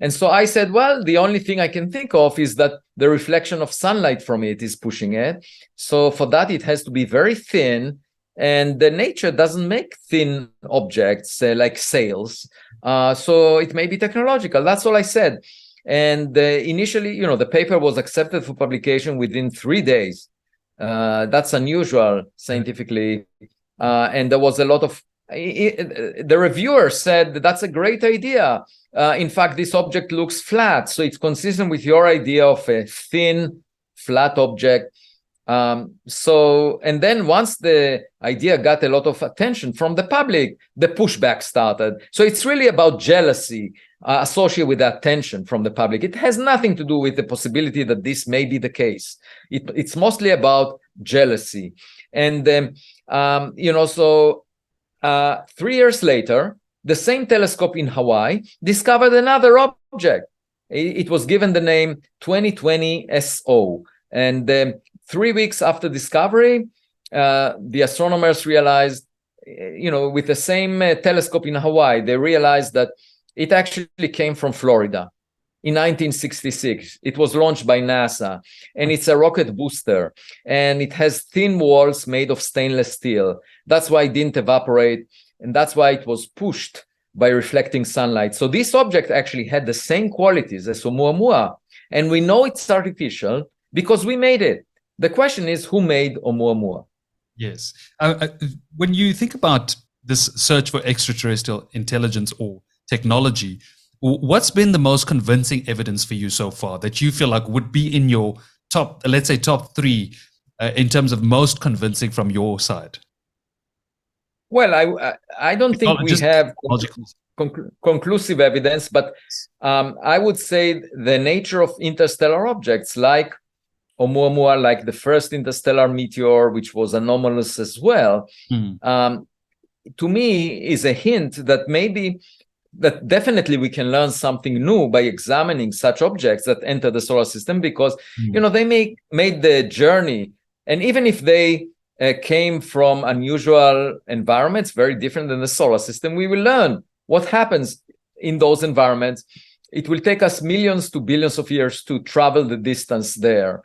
And so I said, well, the only thing I can think of is that the reflection of sunlight from it is pushing it. So for that, it has to be very thin. And the nature doesn't make thin objects like sails. So it may be technological. That's all I said. And initially, the paper was accepted for publication within 3 days. That's unusual scientifically. And there was a lot of... the reviewer said that's a great idea. In fact, this object looks flat. So it's consistent with your idea of a thin, flat object. And then once the idea got a lot of attention from the public, the pushback started. So it's really about jealousy associated with the attention from the public. It has nothing to do with the possibility that this may be the case. It's mostly about jealousy. And, 3 years later, the same telescope in Hawaii discovered another object. It was given the name 2020 SO. And 3 weeks after discovery, the astronomers realized, with the same telescope in Hawaii, they realized that it actually came from Florida in 1966. It was launched by NASA, and it's a rocket booster, and it has thin walls made of stainless steel. That's why it didn't evaporate, and that's why it was pushed by reflecting sunlight. So this object actually had the same qualities as Oumuamua, And we know it's artificial because we made it. The question is, who made Oumuamua? Yes. When you think about this search for extraterrestrial intelligence or technology, what's been the most convincing evidence for you so far that you feel like would be in your top, let's say top three, in terms of most convincing from your side? Well, I don't think we have conclusive evidence, but I would say the nature of interstellar objects like Oumuamua, like the first interstellar meteor, which was anomalous as well, to me is a hint that definitely we can learn something new by examining such objects that enter the solar system, because they made the journey, and even if they came from unusual environments, very different than the solar system, we will learn what happens in those environments. It will take us millions to billions of years to travel the distance there.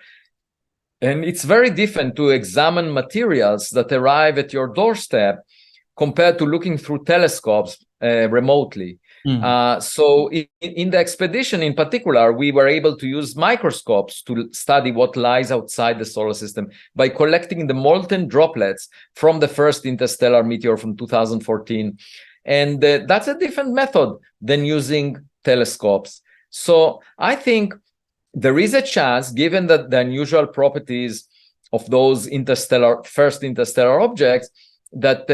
And it's very different to examine materials that arrive at your doorstep compared to looking through telescopes remotely. So in the expedition in particular, we were able to use microscopes to study what lies outside the solar system by collecting the molten droplets from the first interstellar meteor from 2014. And that's a different method than using telescopes. So I think there is a chance, given that the unusual properties of those first interstellar objects, that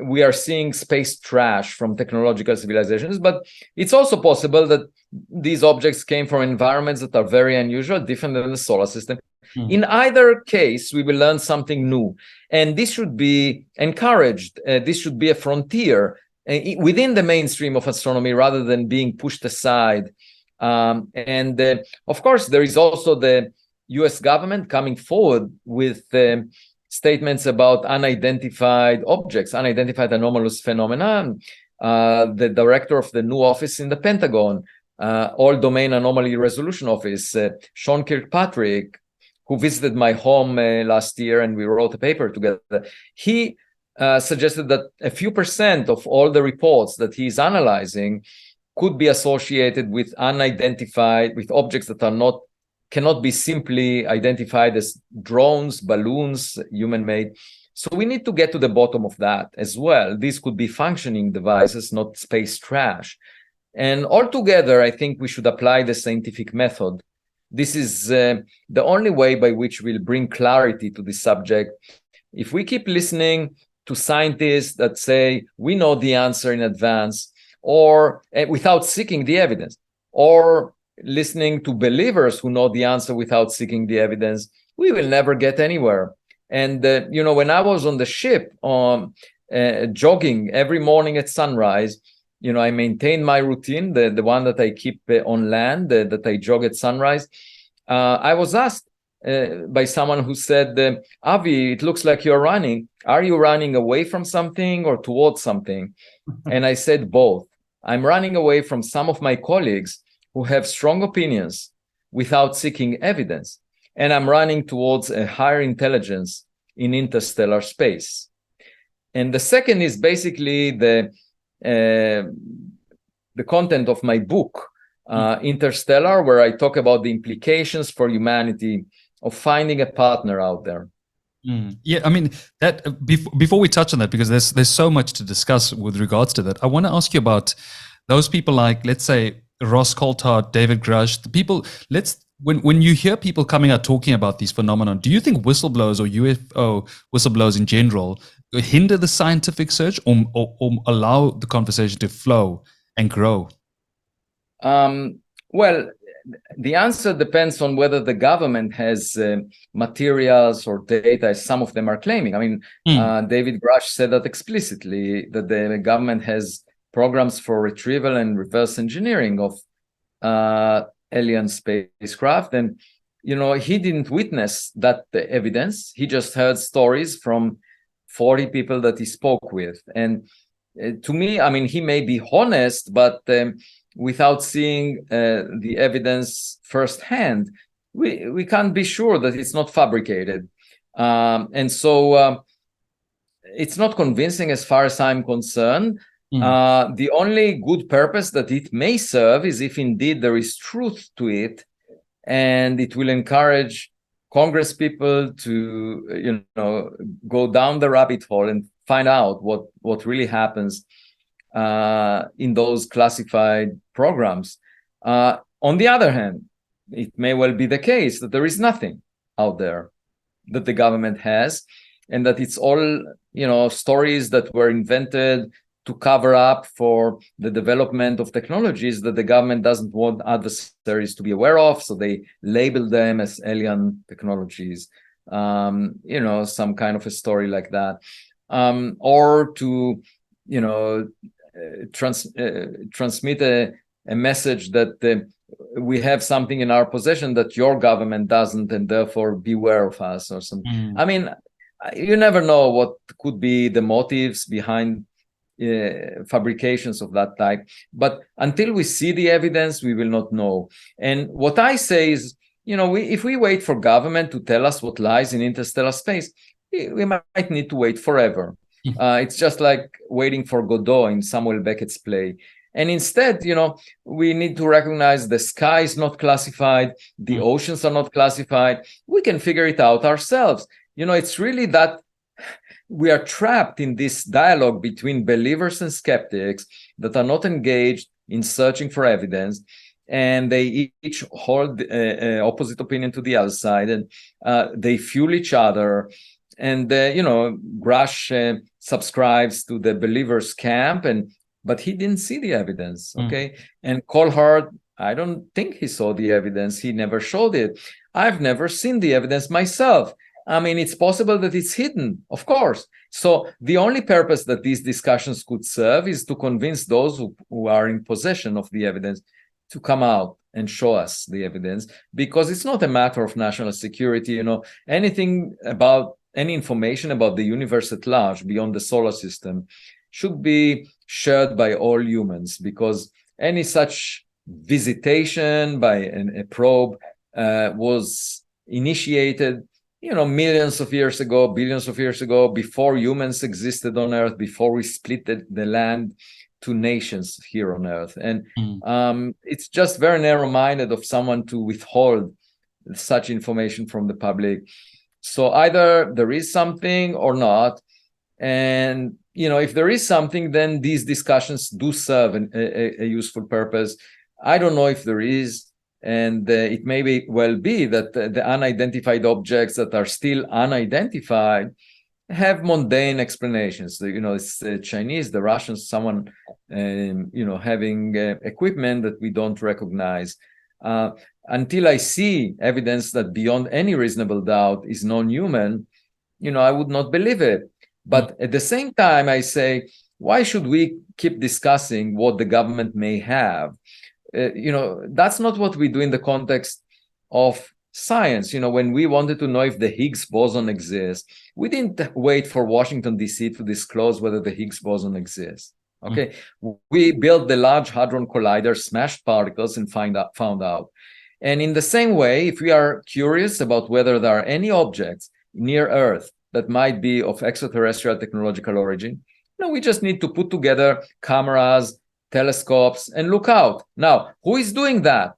we are seeing space trash from technological civilizations. But it's also possible that these objects came from environments that are very unusual, different than the solar system. In either case, we will learn something new. And this should be encouraged. This should be a frontier within the mainstream of astronomy rather than being pushed aside. And of course, there is also the US government coming forward with statements about unidentified objects, unidentified anomalous phenomena. The director of the new office in the Pentagon, All Domain Anomaly Resolution Office, Sean Kirkpatrick, who visited my home last year and we wrote a paper together, he suggested that a few percent of all the reports that he's analyzing could be associated with with objects that cannot be simply identified as drones, balloons, human-made. So we need to get to the bottom of that as well. These could be functioning devices, not space trash. And altogether, I think we should apply the scientific method. This is the only way by which we'll bring clarity to this subject. If we keep listening to scientists that say, we know the answer in advance, or without seeking the evidence, or listening to believers who know the answer without seeking the evidence, we will never get anywhere. And, when I was on the ship, jogging every morning at sunrise, I maintain my routine, the one that I keep on land, that I jog at sunrise. I was asked by someone who said, Avi, it looks like you're running. Are you running away from something or towards something? And I said both. I'm running away from some of my colleagues who have strong opinions without seeking evidence. And I'm running towards a higher intelligence in interstellar space. And the second is basically the content of my book, Interstellar, where I talk about the implications for humanity of finding a partner out there. Yeah, I mean, that before we touch on that, because there's so much to discuss with regards to that, I want to ask you about those people like, let's say, Ross Coulthart, David Grusch, the people, when you hear people coming out talking about these phenomena, do you think whistleblowers or UFO whistleblowers in general hinder the scientific search or allow the conversation to flow and grow? Well, the answer depends on whether the government has materials or data, as some of them are claiming. I mean, David Grusch said that explicitly, that the government has programs for retrieval and reverse engineering of alien spacecraft. And, he didn't witness that evidence. He just heard stories from 40 people that he spoke with. And to me, I mean, he may be honest, but without seeing the evidence firsthand, we can't be sure that it's not fabricated. And so it's not convincing as far as I'm concerned. The only good purpose that it may serve is if indeed there is truth to it, and it will encourage Congress people to, go down the rabbit hole and find out what really happens in those classified programs. On the other hand, it may well be the case that there is nothing out there that the government has, and that it's all, stories that were invented to cover up for the development of technologies that the government doesn't want adversaries to be aware of, so they label them as alien technologies, some kind of a story like that, or to, transmit a message that we have something in our possession that your government doesn't, and therefore beware of us or something. I mean, you never know what could be the motives behind fabrications of that type, but until we see the evidence, we will not know. And what I say is, if we wait for government to tell us what lies in interstellar space, we might need to wait forever. It's just like waiting for Godot in Samuel Beckett's play. And instead, we need to recognize the sky is not classified, the oceans are not classified. We can figure it out ourselves. It's really that we are trapped in this dialogue between believers and skeptics that are not engaged in searching for evidence, and they each hold opposite opinion to the other side, and they fuel each other. And Grusch subscribes to the believers' camp, but he didn't see the evidence. Okay, and Coulthart, I don't think he saw the evidence. He never showed it. I've never seen the evidence myself. I mean, it's possible that it's hidden, of course. So the only purpose that these discussions could serve is to convince those who are in possession of the evidence to come out and show us the evidence, because it's not a matter of national security. Anything about any information about the universe at large beyond the solar system should be shared by all humans, because any such visitation by a probe was initiated millions of years ago, billions of years ago, before humans existed on Earth, before we split the land to nations here on Earth. And it's just very narrow-minded of someone to withhold such information from the public. So either there is something or not. And, if there is something, then these discussions do serve a useful purpose. I don't know if there is. And it may well be that the unidentified objects that are still unidentified have mundane explanations. It's the Chinese, the Russians, someone, having equipment that we don't recognize. Until I see evidence that beyond any reasonable doubt is non-human, I would not believe it. But at the same time, I say, why should we keep discussing what the government may have? That's not what we do in the context of science. When we wanted to know if the Higgs boson exists, we didn't wait for Washington, D.C. to disclose whether the Higgs boson exists. Okay, we built the Large Hadron Collider, smashed particles, and found out. And in the same way, if we are curious about whether there are any objects near Earth that might be of extraterrestrial technological origin, we just need to put together cameras, telescopes, and look out. Now, who is doing that?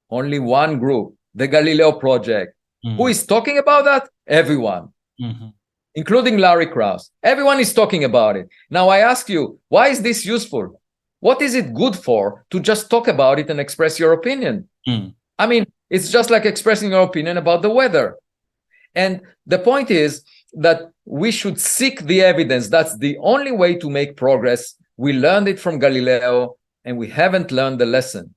Only one group, the Galileo Project. Who is talking about that? Everyone, including Larry Krauss. Everyone is talking about it. Now, I ask you, why is this useful? What is it good for to just talk about it and express your opinion? I mean, it's just like expressing your opinion about the weather. And the point is that we should seek the evidence. That's the only way to make progress. We learned it from Galileo, and we haven't learned the lesson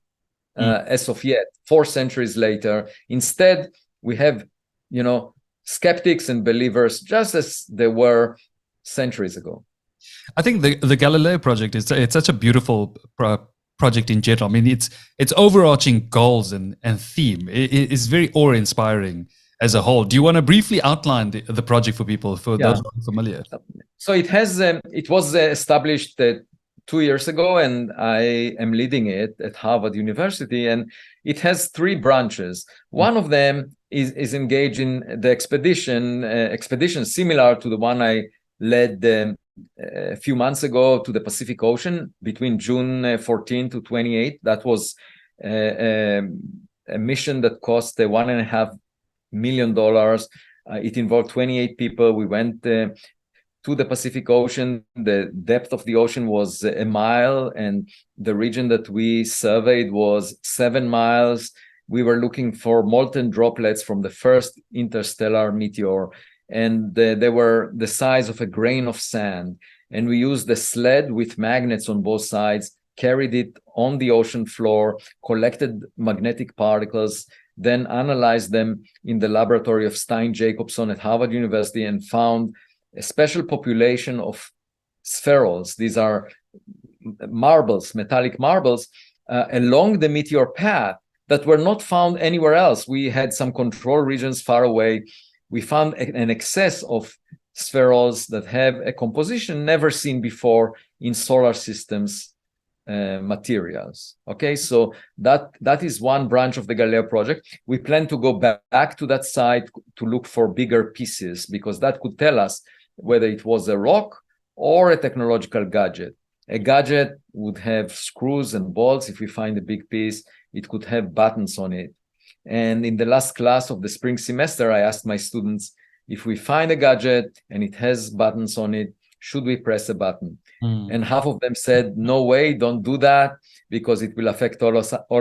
as of yet, 4 centuries later. Instead, we have, skeptics and believers just as they were centuries ago. I think the Galileo Project it's such a beautiful project in general. I mean, its overarching goals and theme is very awe-inspiring as a whole. Do you want to briefly outline the project for people, for those who are familiar? So it was established 2 years ago, and I am leading it at Harvard University, and it has 3 branches. One of them is engaged in the expedition similar to the one I led a few months ago to the Pacific Ocean between June 14 to 28. That was a a mission that cost $1.5 million. It involved 28 people. We went to the Pacific Ocean. The depth of the ocean was a mile, and the region that we surveyed was 7 miles. We were looking for molten droplets from the first interstellar meteor, and they were the size of a grain of sand. And we used the sled with magnets on both sides, carried it on the ocean floor, collected magnetic particles, then analyzed them in the laboratory of Stein Jacobson at Harvard University, and found a special population of spherules. These are marbles, metallic marbles, along the meteor path that were not found anywhere else. We had some control regions far away. We found an excess of spherules that have a composition never seen before in solar systems materials. Okay, so that is one branch of the Galileo project. We plan to go back to that site to look for bigger pieces, because that could tell us whether it was a rock or a technological gadget. A gadget would have screws and bolts. If we find a big piece, it could have buttons on it. And in the last class of the spring semester, I asked my students, if we find a gadget and it has buttons on it, should we press a button? And half of them said, no way, don't do that, because it will affect all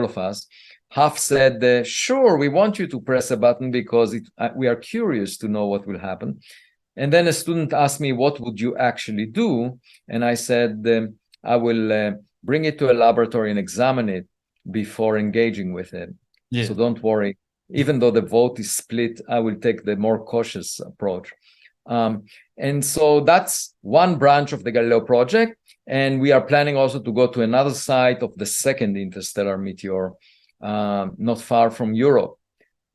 of us. Half said, sure, we want you to press a button because we are curious to know what will happen. And then a student asked me, what would you actually do? And I said, I will bring it to a laboratory and examine it before engaging with it. Yeah. So don't worry. Even though the vote is split, I will take the more cautious approach. And so that's one branch of the Galileo project. And we are planning also to go to another site of the second interstellar meteor, not far from Europe.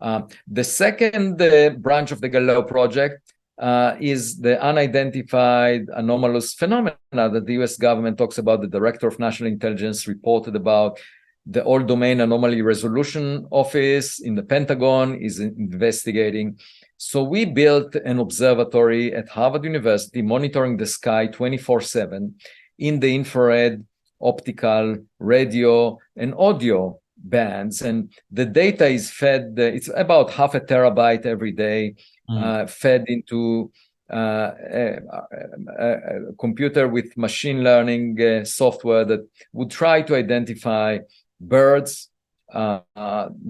The second branch of the Galileo project is the unidentified anomalous phenomena that the US government talks about. The Director of National Intelligence reported about. The All-Domain Anomaly Resolution Office in the Pentagon is investigating. So we built an observatory at Harvard University monitoring the sky 24/7 in the infrared, optical, radio, and audio bands. And the data is fed, it's about 0.5 terabyte every day, fed into a computer with machine learning software that would try to identify birds,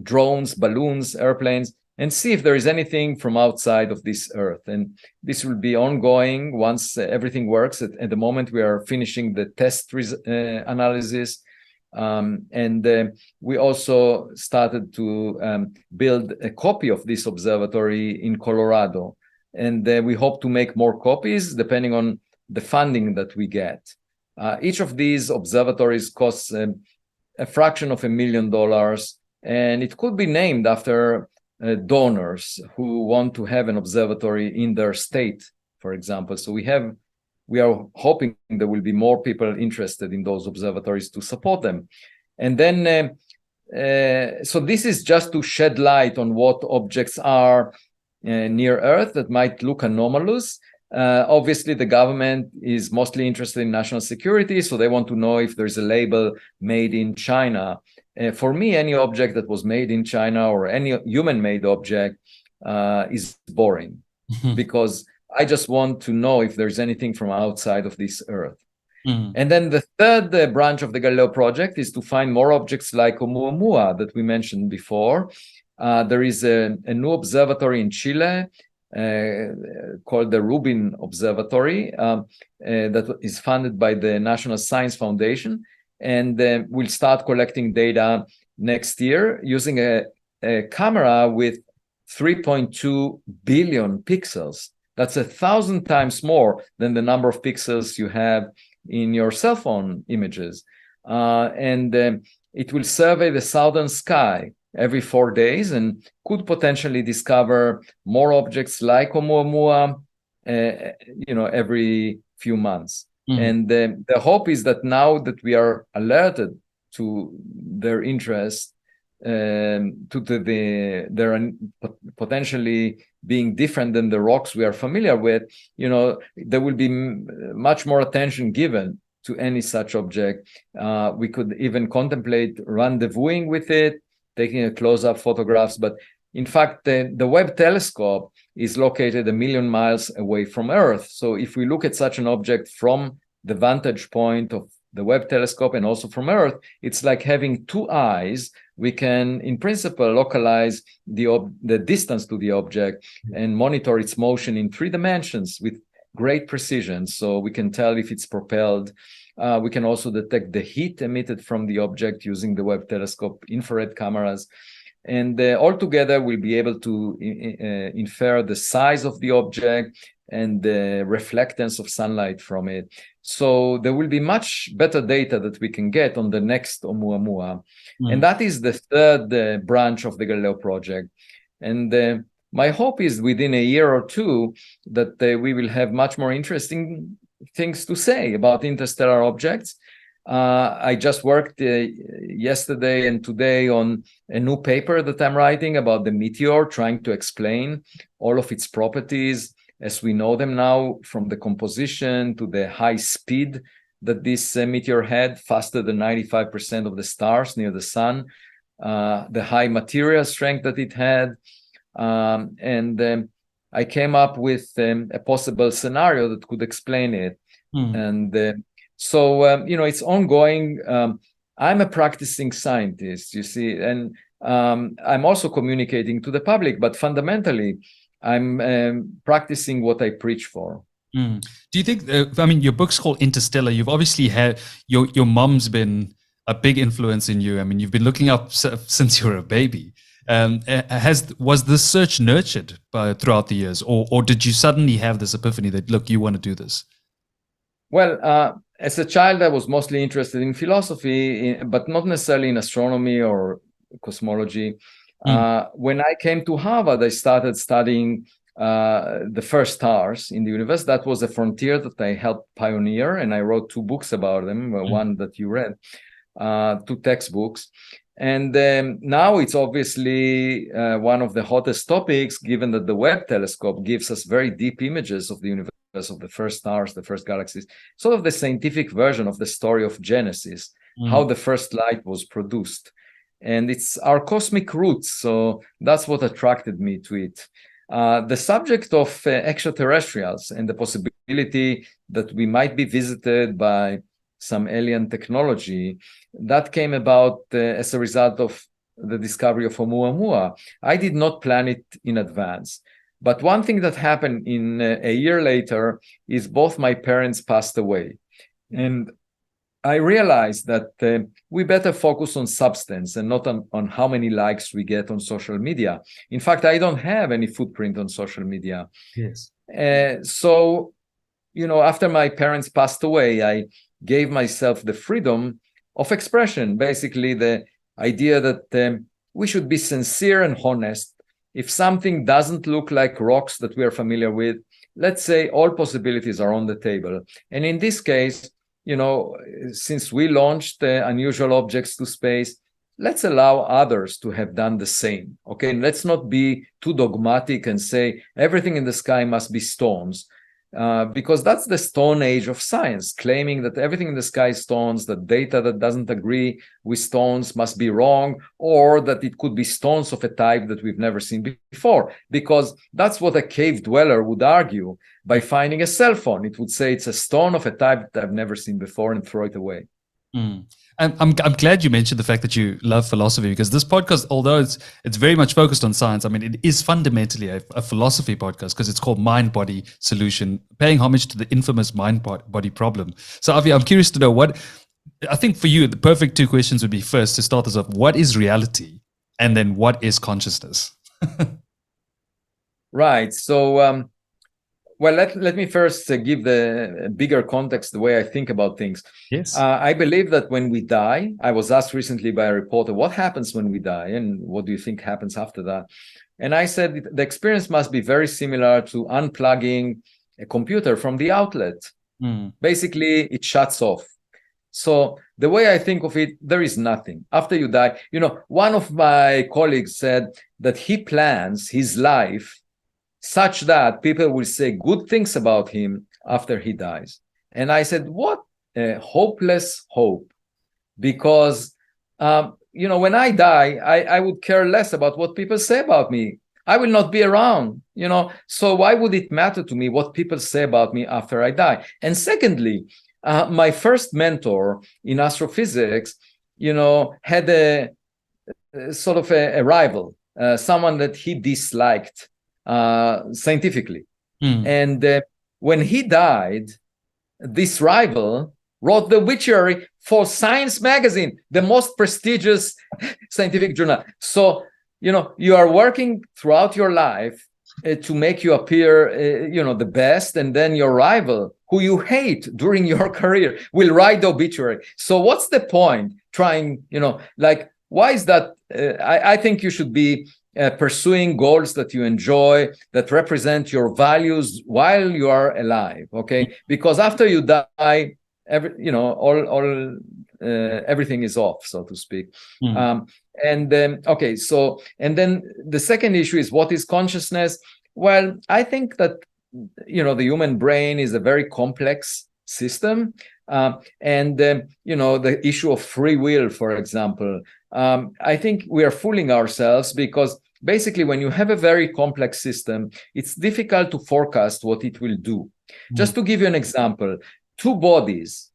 drones, balloons, airplanes, and see if there is anything from outside of this Earth. And this will be ongoing once everything works. At the moment, we are finishing the test analysis. And we also started to build a copy of this observatory in Colorado. And we hope to make more copies depending on the funding that we get. Each of these observatories costs a fraction of $1 million, and it could be named after donors who want to have an observatory in their state, for example. So we are hoping there will be more people interested in those observatories to support them. And then, so this is just to shed light on what objects are near Earth that might look anomalous. Obviously, the government is mostly interested in national security, so they want to know if there's a label made in China. For me, any object that was made in China or any human-made object is boring because I just want to know if there's anything from outside of this Earth. And then the third branch of the Galileo project is to find more objects like Oumuamua that we mentioned before. There is a new observatory in Chile called the Rubin Observatory that is funded by the National Science Foundation, and we'll start collecting data next year using a camera with 3.2 billion pixels. That's 1,000 times more than the number of pixels you have in your cell phone images. And it will survey the southern sky every 4 days and could potentially discover more objects like Oumuamua, every few months. And the hope is that now that we are alerted to their interest, they're potentially being different than the rocks we are familiar with, there will be much more attention given to any such object. We could even contemplate rendezvousing with it taking a close-up photographs. But in fact, the Webb telescope is located 1,000,000 miles away from Earth. So if we look at such an object from the vantage point of the Webb telescope and also from Earth, it's like having two eyes. We can, in principle, localize the distance to the object and monitor its motion in 3 dimensions with great precision. So we can tell if it's propelled. We can also detect the heat emitted from the object using the Webb telescope infrared cameras. And altogether, we'll be able to infer the size of the object and the reflectance of sunlight from it. So there will be much better data that we can get on the next Oumuamua. And that is the third branch of the Galileo Project. And my hope is within a year or two that we will have much more interesting things to say about interstellar objects. I just worked yesterday and today on a new paper that I'm writing about the meteor, trying to explain all of its properties as we know them now, from the composition to the high speed that this meteor had, faster than 95% of the stars near the sun, the high material strength that it had. And I came up with a possible scenario that could explain it. And so, it's ongoing. I'm a practicing scientist, you see, and I'm also communicating to the public, but fundamentally, I'm practicing what I preach for. Do you think, your book's called Interstellar. You've obviously had, your mom's been a big influence in you. I mean, you've been looking up since you were a baby. Was this search nurtured throughout the years, or did you suddenly have this epiphany that, look, you want to do this? Well, as a child, I was mostly interested in philosophy, but not necessarily in astronomy or cosmology. When I came to Harvard, I started studying the first stars in the universe. That was a frontier that I helped pioneer, and I wrote 2 books about them, one that you read, 2 textbooks. And now it's obviously one of the hottest topics, given that the Webb telescope gives us very deep images of the universe, of the first stars, the first galaxies, sort of the scientific version of the story of Genesis, how the first light was produced. And it's our cosmic roots. So that's what attracted me to it. The subject of extraterrestrials and the possibility that we might be visited by some alien technology, that came about as a result of the discovery of Oumuamua. I did not plan it in advance. But one thing that happened in a year later is both my parents passed away. And I realized that we better focus on substance and not on how many likes we get on social media. In fact, I don't have any footprint on social media. Yes. So, after my parents passed away, I gave myself the freedom of expression, basically the idea that we should be sincere and honest. If something doesn't look like rocks that we are familiar with, let's say all possibilities are on the table. And in this case, since we launched unusual objects to space, let's allow others to have done the same. Okay, and let's not be too dogmatic and say everything in the sky must be stones. Because that's the Stone Age of science, claiming that everything in the sky is stones, that data that doesn't agree with stones must be wrong, or that it could be stones of a type that we've never seen before. Because that's what a cave dweller would argue by finding a cell phone. It would say it's a stone of a type that I've never seen before and throw it away. I'm glad you mentioned the fact that you love philosophy, because this podcast, although it's very much focused on science, I mean, it is fundamentally a philosophy podcast, because it's called Mind-Body Solution, paying homage to the infamous mind-body problem. So, Avi, I'm curious to know I think for you, the perfect 2 questions would be, first, to start us off, what is reality? And then what is consciousness? Right. So, well, let me first give the bigger context, the way I think about things. Yes. I believe that when we die, I was asked recently by a reporter, what happens when we die? And what do you think happens after that? And I said, the experience must be very similar to unplugging a computer from the outlet. Basically, it shuts off. So the way I think of it, there is nothing. After you die, one of my colleagues said that he plans his life such that people will say good things about him after he dies. And I said, what a hopeless hope. Because when I die, I would care less about what people say about me. I will not be around, so why would it matter to me what people say about me after I die? And secondly, my first mentor in astrophysics, had a sort of a rival, someone that he disliked scientifically. And when he died, this rival wrote the obituary for Science magazine, the most prestigious scientific journal. So, you are working throughout your life to make you appear, the best, and then your rival, who you hate during your career, will write the obituary. So what's the point trying, why is that? I think you should be pursuing goals that you enjoy, that represent your values while you are alive, okay? Because after you die, everything is off, so to speak. And then the second issue is, what is consciousness? Well, I think that the human brain is a very complex system, and the issue of free will, for example, I think we are fooling ourselves, because basically when you have a very complex system, it's difficult to forecast what it will do. Just to give you an example, two bodies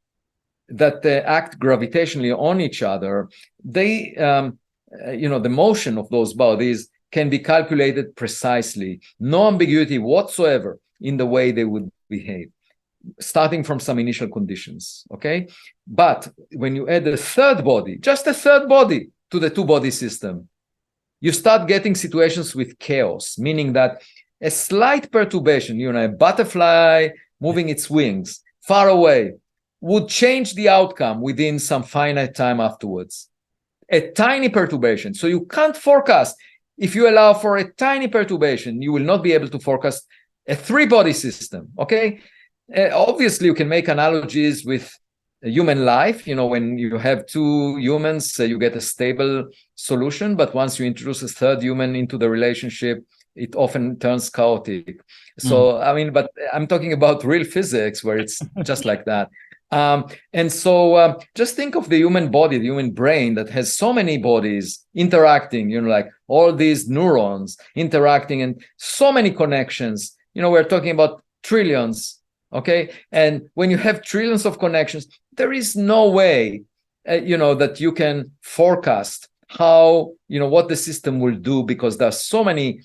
that act gravitationally on each other, they the motion of those bodies can be calculated precisely, no ambiguity whatsoever in the way they would behave, starting from some initial conditions, okay? But when you add a third body, just a third body, to the two-body system, you start getting situations with chaos, meaning that a slight perturbation, a butterfly moving its wings far away, would change the outcome within some finite time afterwards. A tiny perturbation. So you can't forecast. If you allow for a tiny perturbation, you will not be able to forecast a three-body system, okay? Obviously, you can make analogies with human life. When you have two humans, you get a stable solution. But once you introduce a third human into the relationship, it often turns chaotic. So, but I'm talking about real physics, where it's just like that. And so just think of the human body, the human brain, that has so many bodies interacting, like all these neurons interacting, and so many connections. We're talking about trillions, okay? And when you have trillions of connections, there is no way, that you can forecast how, what the system will do, because there are so many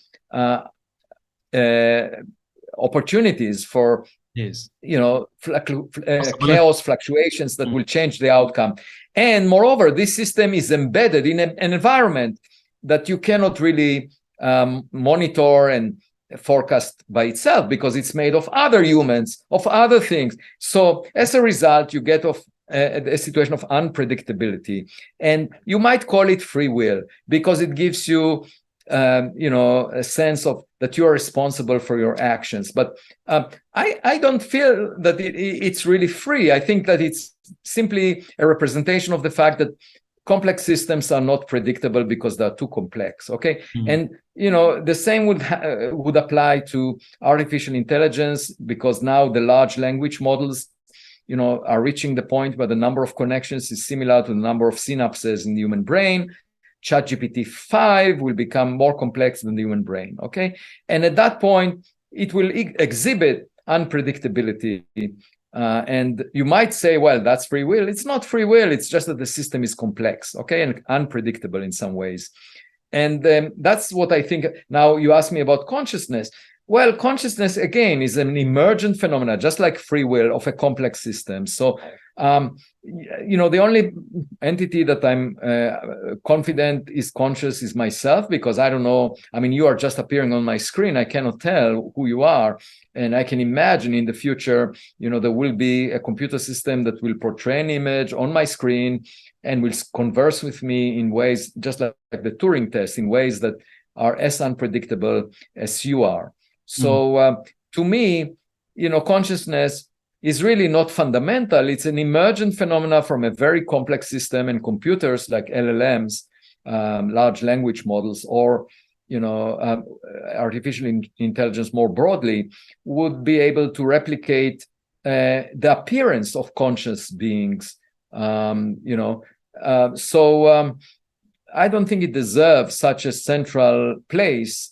opportunities for chaos, fluctuations that will change the outcome. And moreover, this system is embedded in an environment that you cannot really monitor and forecast by itself, because it's made of other humans, of other things. So as a result, you get a situation of unpredictability, and you might call it free will, because it gives you a sense of that you are responsible for your actions. But I don't feel that it's really free. I think that it's simply a representation of the fact that complex systems are not predictable because they're too complex, okay? And the same would apply to artificial intelligence, because now the large language models are reaching the point where the number of connections is similar to the number of synapses in the human brain. ChatGPT-5 will become more complex than the human brain, okay? And at that point, it will exhibit unpredictability. And you might say, well, that's free will. It's not free will. It's just that the system is complex, okay, and unpredictable in some ways. And that's what I think. Now, you ask me about consciousness. Well, consciousness, again, is an emergent phenomenon, just like free will, of a complex system. So, the only entity that I'm confident is conscious is myself, because I don't know. I mean, you are just appearing on my screen. I cannot tell who you are. And I can imagine in the future, there will be a computer system that will portray an image on my screen and will converse with me in ways just like the Turing test, in ways that are as unpredictable as you are. So to me, consciousness is really not fundamental. It's an emergent phenomena from a very complex system, and computers like LLMs, large language models, or artificial intelligence more broadly, would be able to replicate the appearance of conscious beings. So I don't think it deserves such a central place.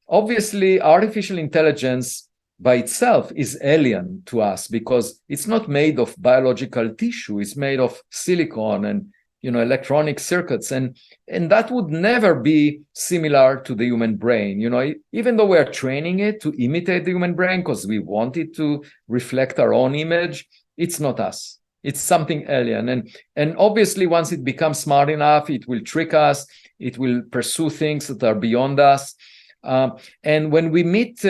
Obviously, artificial intelligence by itself is alien to us because it's not made of biological tissue. It's made of silicon and electronic circuits, and that would never be similar to the human brain. Even though we are training it to imitate the human brain because we want it to reflect our own image, it's not us. It's something alien. And obviously, once it becomes smart enough, it will trick us. It will pursue things that are beyond us. And when we meet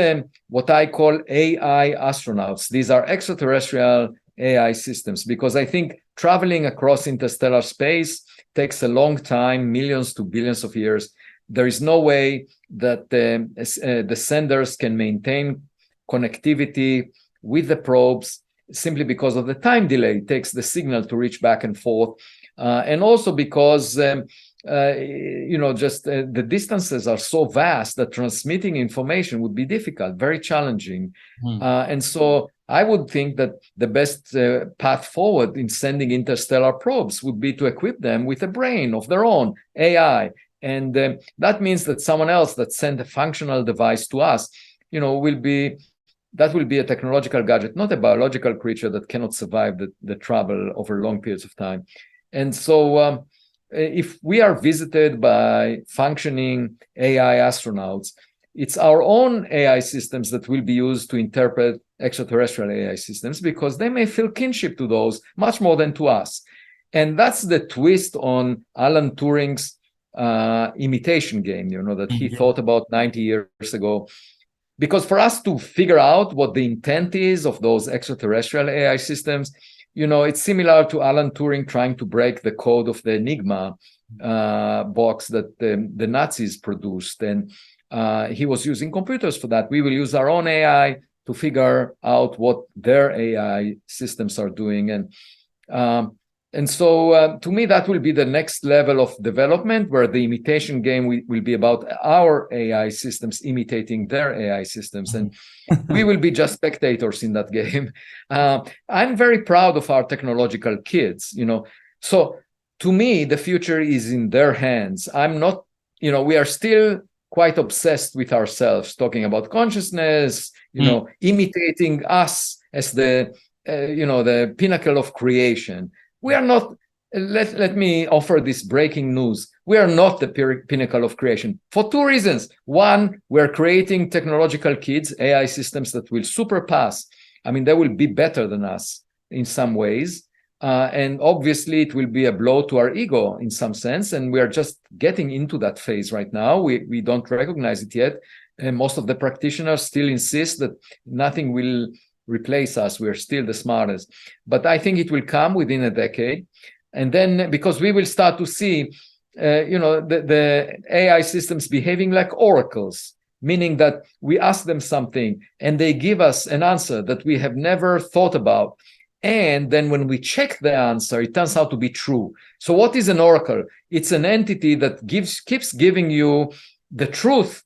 what I call AI astronauts, these are extraterrestrial AI systems, because I think traveling across interstellar space takes a long time, millions to billions of years. There is no way that the senders can maintain connectivity with the probes simply because of the time delay it takes the signal to reach back and forth. And also because the distances are so vast that transmitting information would be difficult, very challenging. And so I would think that the best path forward in sending interstellar probes would be to equip them with a brain of their own, AI. And that means that someone else that sent a functional device to us, will be a technological gadget, not a biological creature that cannot survive the travel over long periods of time. And so if we are visited by functioning AI astronauts, it's our own AI systems that will be used to interpret extraterrestrial AI systems, because they may feel kinship to those much more than to us. And that's the twist on Alan Turing's imitation game, that he thought about 90 years ago. Because for us to figure out what the intent is of those extraterrestrial AI systems, it's similar to Alan Turing trying to break the code of the Enigma box that the Nazis produced. And he was using computers for that. We will use our own AI to figure out what their AI systems are doing. And so to me, that will be the next level of development, where the imitation game will be about our AI systems imitating their AI systems. And we will be just spectators in that game. I'm very proud of our technological kids, So to me, the future is in their hands. I'm not, we are still quite obsessed with ourselves, talking about consciousness, imitating us as the pinnacle of creation. We are not, let me offer this breaking news. We are not the pinnacle of creation for two reasons. One, we're creating technological kids, AI systems that will surpass. They will be better than us in some ways. And obviously, it will be a blow to our ego in some sense. And we are just getting into that phase right now. We don't recognize it yet. And most of the practitioners still insist that nothing will replace us. We're still the smartest. But I think it will come within a decade. And then, because we will start to see, the AI systems behaving like oracles, meaning that we ask them something and they give us an answer that we have never thought about. And then when we check the answer, it turns out to be true. So what is an oracle? It's an entity that keeps giving you the truth,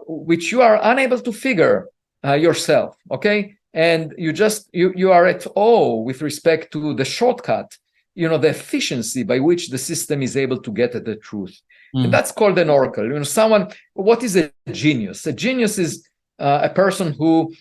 which you are unable to figure yourself, okay? And you are at awe with respect to the shortcut, the efficiency by which the system is able to get at the truth. And that's called an oracle. What is a genius? A genius is a person who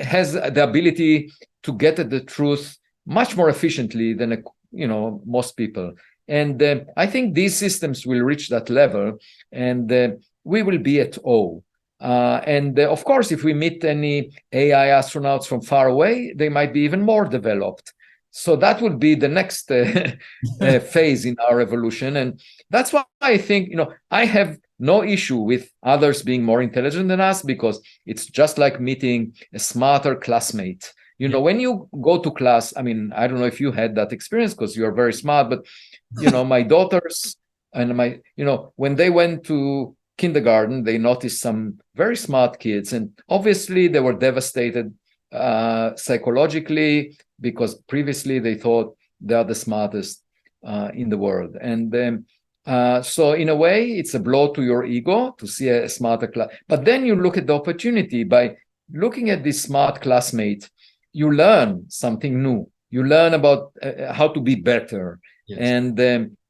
has the ability to get at the truth much more efficiently than most people. And I think these systems will reach that level, and we will be at awe. And of course, if we meet any AI astronauts from far away, they might be even more developed. So that would be the next phase in our evolution. And that's why I think, I have no issue with others being more intelligent than us, because it's just like meeting a smarter classmate. When you go to class, I don't know if you had that experience because you're very smart, but, my daughters and when they went to kindergarten, they noticed some very smart kids. And obviously they were devastated psychologically, because previously they thought they are the smartest in the world. And so in a way, it's a blow to your ego to see a smarter class. But then you look at the opportunity. By looking at this smart classmate, you learn something new. You learn about how to be better. Yes.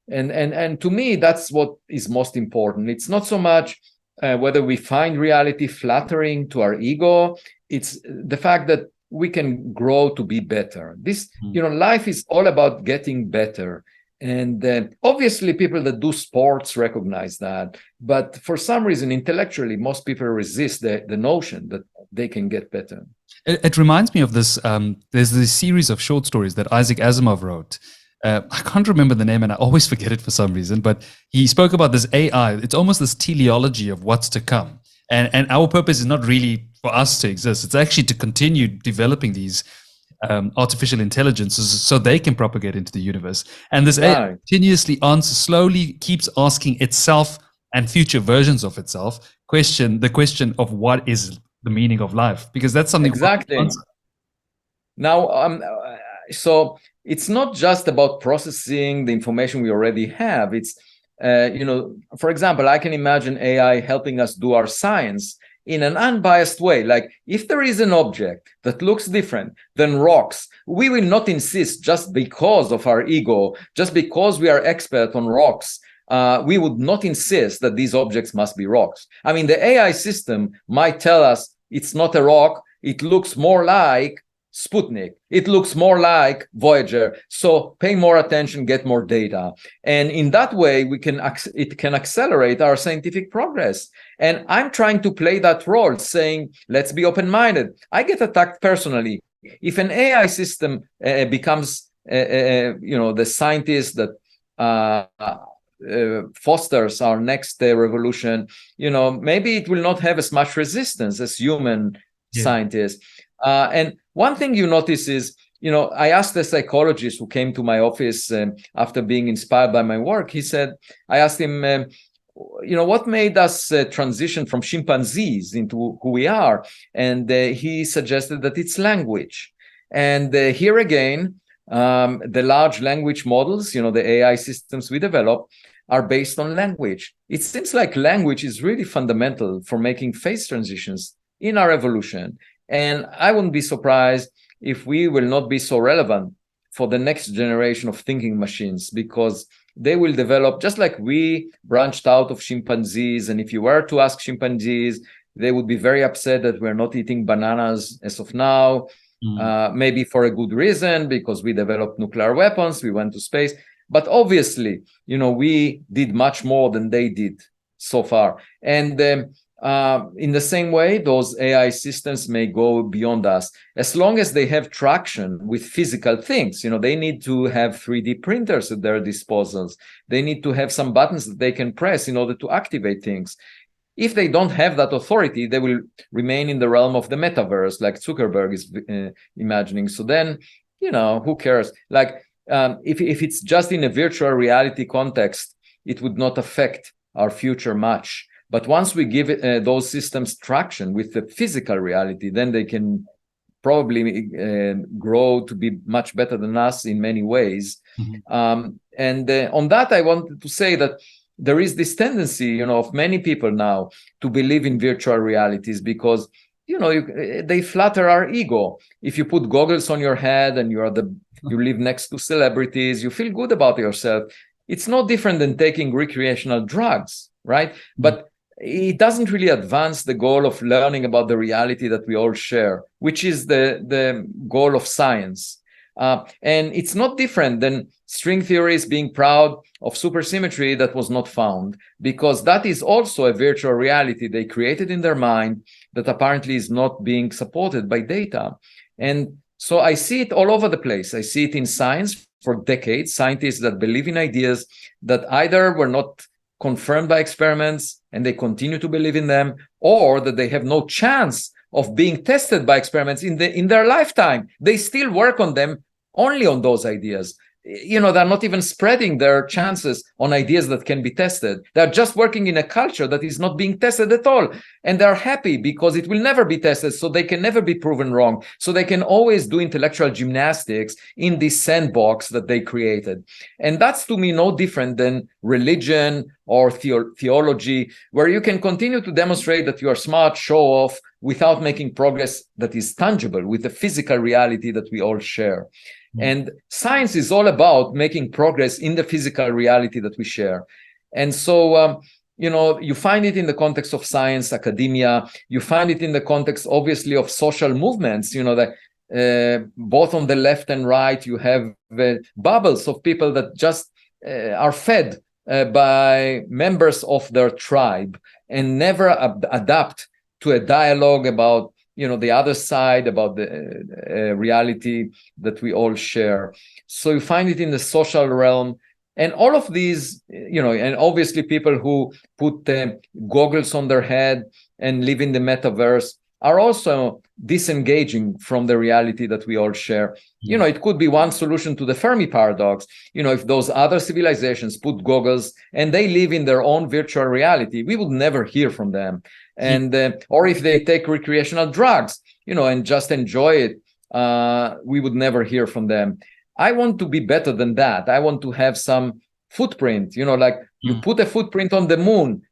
And to me, that's what is most important. It's not so much whether we find reality flattering to our ego. It's the fact that we can grow to be better. This, life is all about getting better. And obviously, people that do sports recognize that. But for some reason, intellectually, most people resist the notion that they can get better. It reminds me of this. There's this series of short stories that Isaac Asimov wrote. I can't remember the name and I always forget it for some reason, but he spoke about this AI. It's almost this teleology of what's to come. And our purpose is not really for us to exist. It's actually to continue developing these artificial intelligences so they can propagate into the universe. And this AI continuously slowly keeps asking itself and future versions of itself the question of what is the meaning of life, because that's something exactly. Now, so it's not just about processing the information we already have. It's, for example, I can imagine AI helping us do our science in an unbiased way. Like if there is an object that looks different than rocks, we will not insist just because of our ego, just because we are expert on rocks. We would not insist that these objects must be rocks. I mean, the AI system might tell us it's not a rock. It looks more like Sputnik. It looks more like Voyager. So pay more attention, get more data. And in that way, it can accelerate our scientific progress. And I'm trying to play that role, saying, let's be open-minded. I get attacked personally. If an AI system becomes, the scientist that fosters our next revolution, maybe it will not have as much resistance as human scientists. And one thing you notice is, I asked a psychologist who came to my office after being inspired by my work. I asked him, what made us transition from chimpanzees into who we are? And he suggested that it's language. And here again, the large language models, the AI systems we develop, are based on language. It seems like language is really fundamental for making phase transitions in our evolution. And I wouldn't be surprised if we will not be so relevant for the next generation of thinking machines, because they will develop just like we branched out of chimpanzees. And if you were to ask chimpanzees, they would be very upset that we're not eating bananas as of now, maybe for a good reason, because we developed nuclear weapons, we went to space. But obviously, we did much more than they did so far. And in the same way, those AI systems may go beyond us, as long as they have traction with physical things. They need to have 3D printers at their disposals. They need to have some buttons that they can press in order to activate things. If they don't have that authority, they will remain in the realm of the metaverse, like Zuckerberg is imagining. So then, who cares? Like, if it's just in a virtual reality context, it would not affect our future much. But once we give those systems traction with the physical reality, then they can probably grow to be much better than us in many ways. And on that, I wanted to say that there is this tendency, of many people now to believe in virtual realities because, they flatter our ego. If you put goggles on your head and you live next to celebrities, you feel good about yourself. It's no different than taking recreational drugs, right? But it doesn't really advance the goal of learning about the reality that we all share, which is the goal of science. And it's not different than string theories being proud of supersymmetry that was not found, because that is also a virtual reality they created in their mind that apparently is not being supported by data. And so I see it all over the place. I see it in science for decades, scientists that believe in ideas that either were not confirmed by experiments and they continue to believe in them, or that they have no chance of being tested by experiments in their lifetime. They still work on them only on those ideas. They're not even spreading their chances on ideas that can be tested. They're just working in a culture that is not being tested at all. And they're happy because it will never be tested, so they can never be proven wrong. So they can always do intellectual gymnastics in this sandbox that they created. And that's, to me, no different than religion or theology, where you can continue to demonstrate that you are smart, show off, without making progress that is tangible with the physical reality that we all share. And science is all about making progress in the physical reality that we share. And so, you find it in the context of science, academia. You find it in the context, obviously, of social movements. That both on the left and right, you have bubbles of people that just are fed by members of their tribe and never adapt to a dialogue about the other side, about the reality that we all share. So you find it in the social realm. And all of these, and obviously people who put goggles on their head and live in the metaverse are also disengaging from the reality that we all share. It could be one solution to the Fermi paradox. If those other civilizations put goggles and they live in their own virtual reality, we would never hear from them. And or if they take recreational drugs, and just enjoy it, we would never hear from them. I want to be better than that. I want to have some footprint, like you put a footprint on the moon,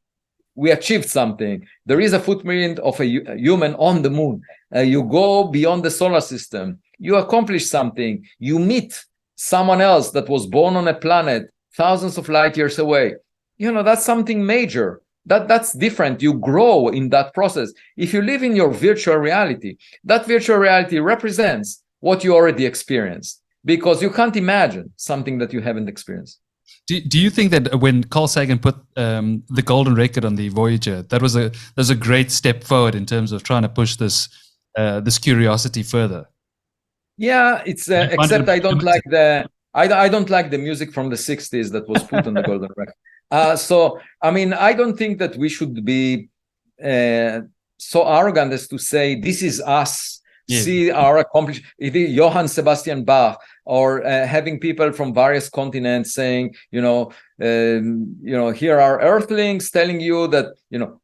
we achieved something. There is a footprint of a human on the moon. You go beyond the solar system, you accomplish something. You meet someone else that was born on a planet thousands of light years away. That's something major. That's different. You grow in that process. If you live in your virtual reality, that virtual reality represents what you already experienced, because you can't imagine something that you haven't experienced. Do you think that when Carl Sagan put the golden record on the Voyager, that was a great step forward in terms of trying to push this curiosity further? Yeah, it's except I don't like the music from the 60s that was put on the golden record. So I don't think that we should be so arrogant as to say this is us. Yeah. See our accomplishment. Johann Sebastian Bach, or having people from various continents saying, here are Earthlings telling you that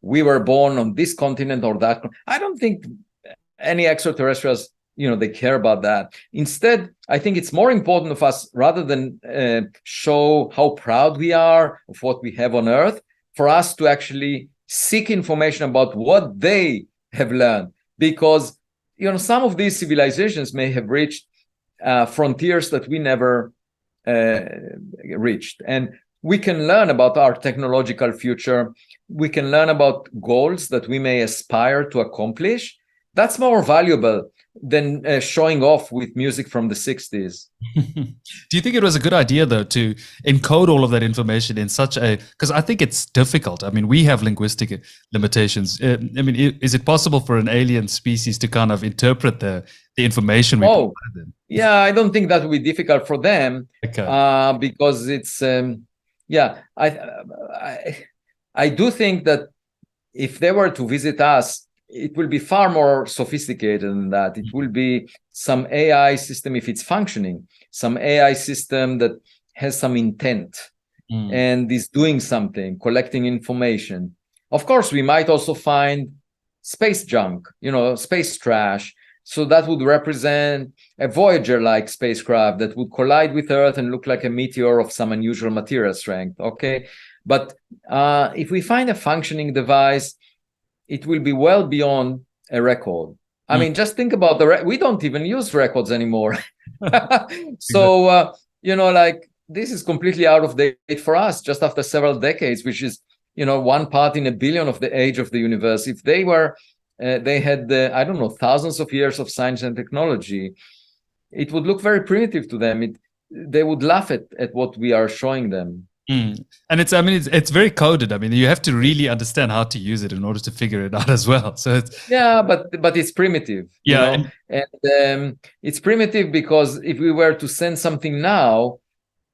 we were born on this continent or that. I don't think any extraterrestrials, they care about that. Instead, I think it's more important of us, rather than show how proud we are of what we have on Earth, for us to actually seek information about what they have learned, because some of these civilizations may have reached frontiers that we never reached. And we can learn about our technological future. We can learn about goals that we may aspire to accomplish. That's more valuable than showing off with music from the 60s. Do you think it was a good idea, though, to encode all of that information in such a... Because I think it's difficult. We have linguistic limitations. Is it possible for an alien species to kind of interpret the information we provide them? Yeah, I don't think that would be difficult for them. Okay. Because it's... I do think that if they were to visit us, it will be far more sophisticated than that. It will be some AI system, if it's functioning, some AI system that has some intent and is doing something, collecting information. Of course, we might also find space junk, space trash. So that would represent a Voyager-like spacecraft that would collide with Earth and look like a meteor of some unusual material strength. Okay, but if we find a functioning device, it will be well beyond a record. Just think about we don't even use records anymore. So, this is completely out of date for us just after several decades, which is, 1 part in a billion of the age of the universe. If they were, they had, thousands of years of science and technology, it would look very primitive to them. They would laugh at what we are showing them. And it's very coded. You have to really understand how to use it in order to figure it out as well. So but it's primitive. And it's primitive because if we were to send something now,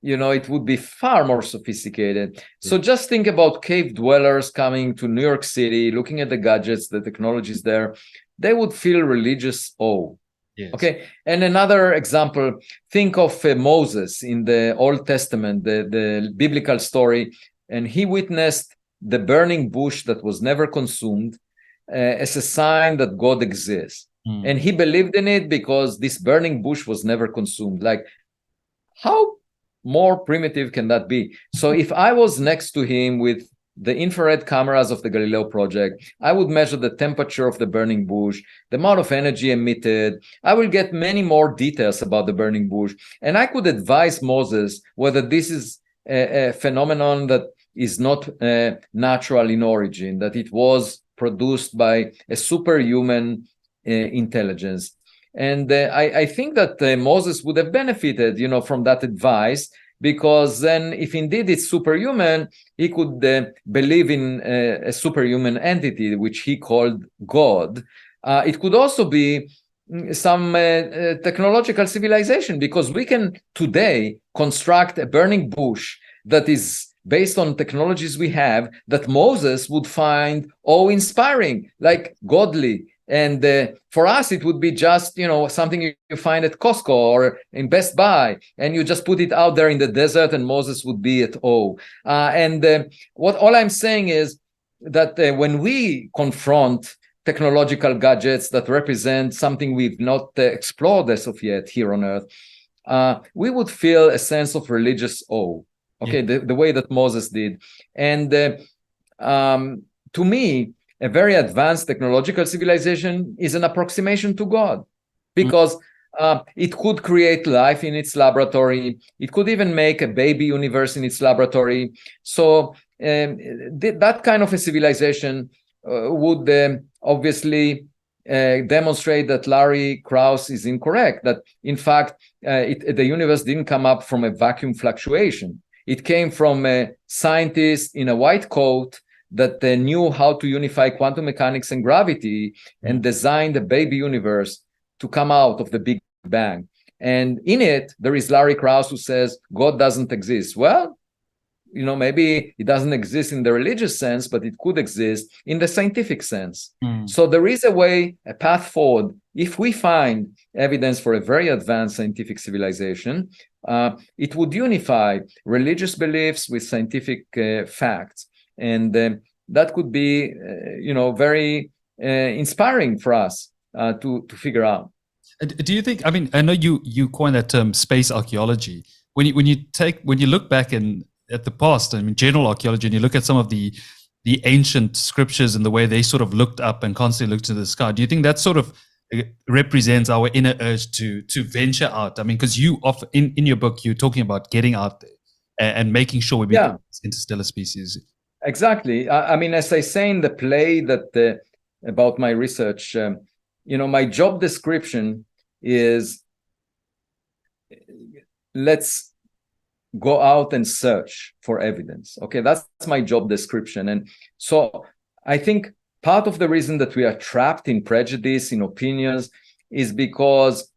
it would be far more sophisticated. Yeah. So just think about cave dwellers coming to New York City, looking at the gadgets, the technologies there. They would feel religious awe. Yes. Okay, and another example, think of Moses in the Old Testament, the biblical story, and he witnessed the burning bush that was never consumed as a sign that God exists. And he believed in it because this burning bush was never consumed. Like, how more primitive can that be? So if I was next to him with the infrared cameras of the Galileo Project. I would measure the temperature of the burning bush, the amount of energy emitted. I will get many more details about the burning bush. And I could advise Moses whether this is a phenomenon that is not natural in origin, that it was produced by a superhuman intelligence. And I think that Moses would have benefited, from that advice, because then if indeed it's superhuman, he could believe in a superhuman entity, which he called God. It could also be some technological civilization, because we can today construct a burning bush that is based on technologies we have that Moses would find awe-inspiring, like godly. And for us, it would be just, something you find at Costco or in Best Buy, and you just put it out there in the desert, and Moses would be at awe. All I'm saying is that when we confront technological gadgets that represent something we've not explored as of yet here on Earth, we would feel a sense of religious awe. Okay, yeah. The way that Moses did. And to me, a very advanced technological civilization is an approximation to God, because it could create life in its laboratory. It could even make a baby universe in its laboratory. So that kind of a civilization would obviously demonstrate that Larry Krauss is incorrect, that in fact the universe didn't come up from a vacuum fluctuation. It came from a scientist in a white coat that knew how to unify quantum mechanics and gravity and designed a baby universe to come out of the Big Bang. And in it, there is Larry Krauss who says God doesn't exist. Well, maybe it doesn't exist in the religious sense, but it could exist in the scientific sense. So there is a path forward. If we find evidence for a very advanced scientific civilization, it would unify religious beliefs with scientific facts. And that could be, very inspiring for us to figure out. Do you think? I mean, I know you coined that term, space archaeology. When you look back at the past, I mean, general archaeology, and you look at some of the ancient scriptures and the way they sort of looked up and constantly looked to the sky, do you think that sort of represents our inner urge to venture out? I mean, because you often in your book you're talking about getting out there and making sure we become interstellar species. Exactly. I mean, as I say in the play that about my research, my job description is let's go out and search for evidence. Okay, that's my job description. And so I think part of the reason that we are trapped in prejudice, in opinions, is because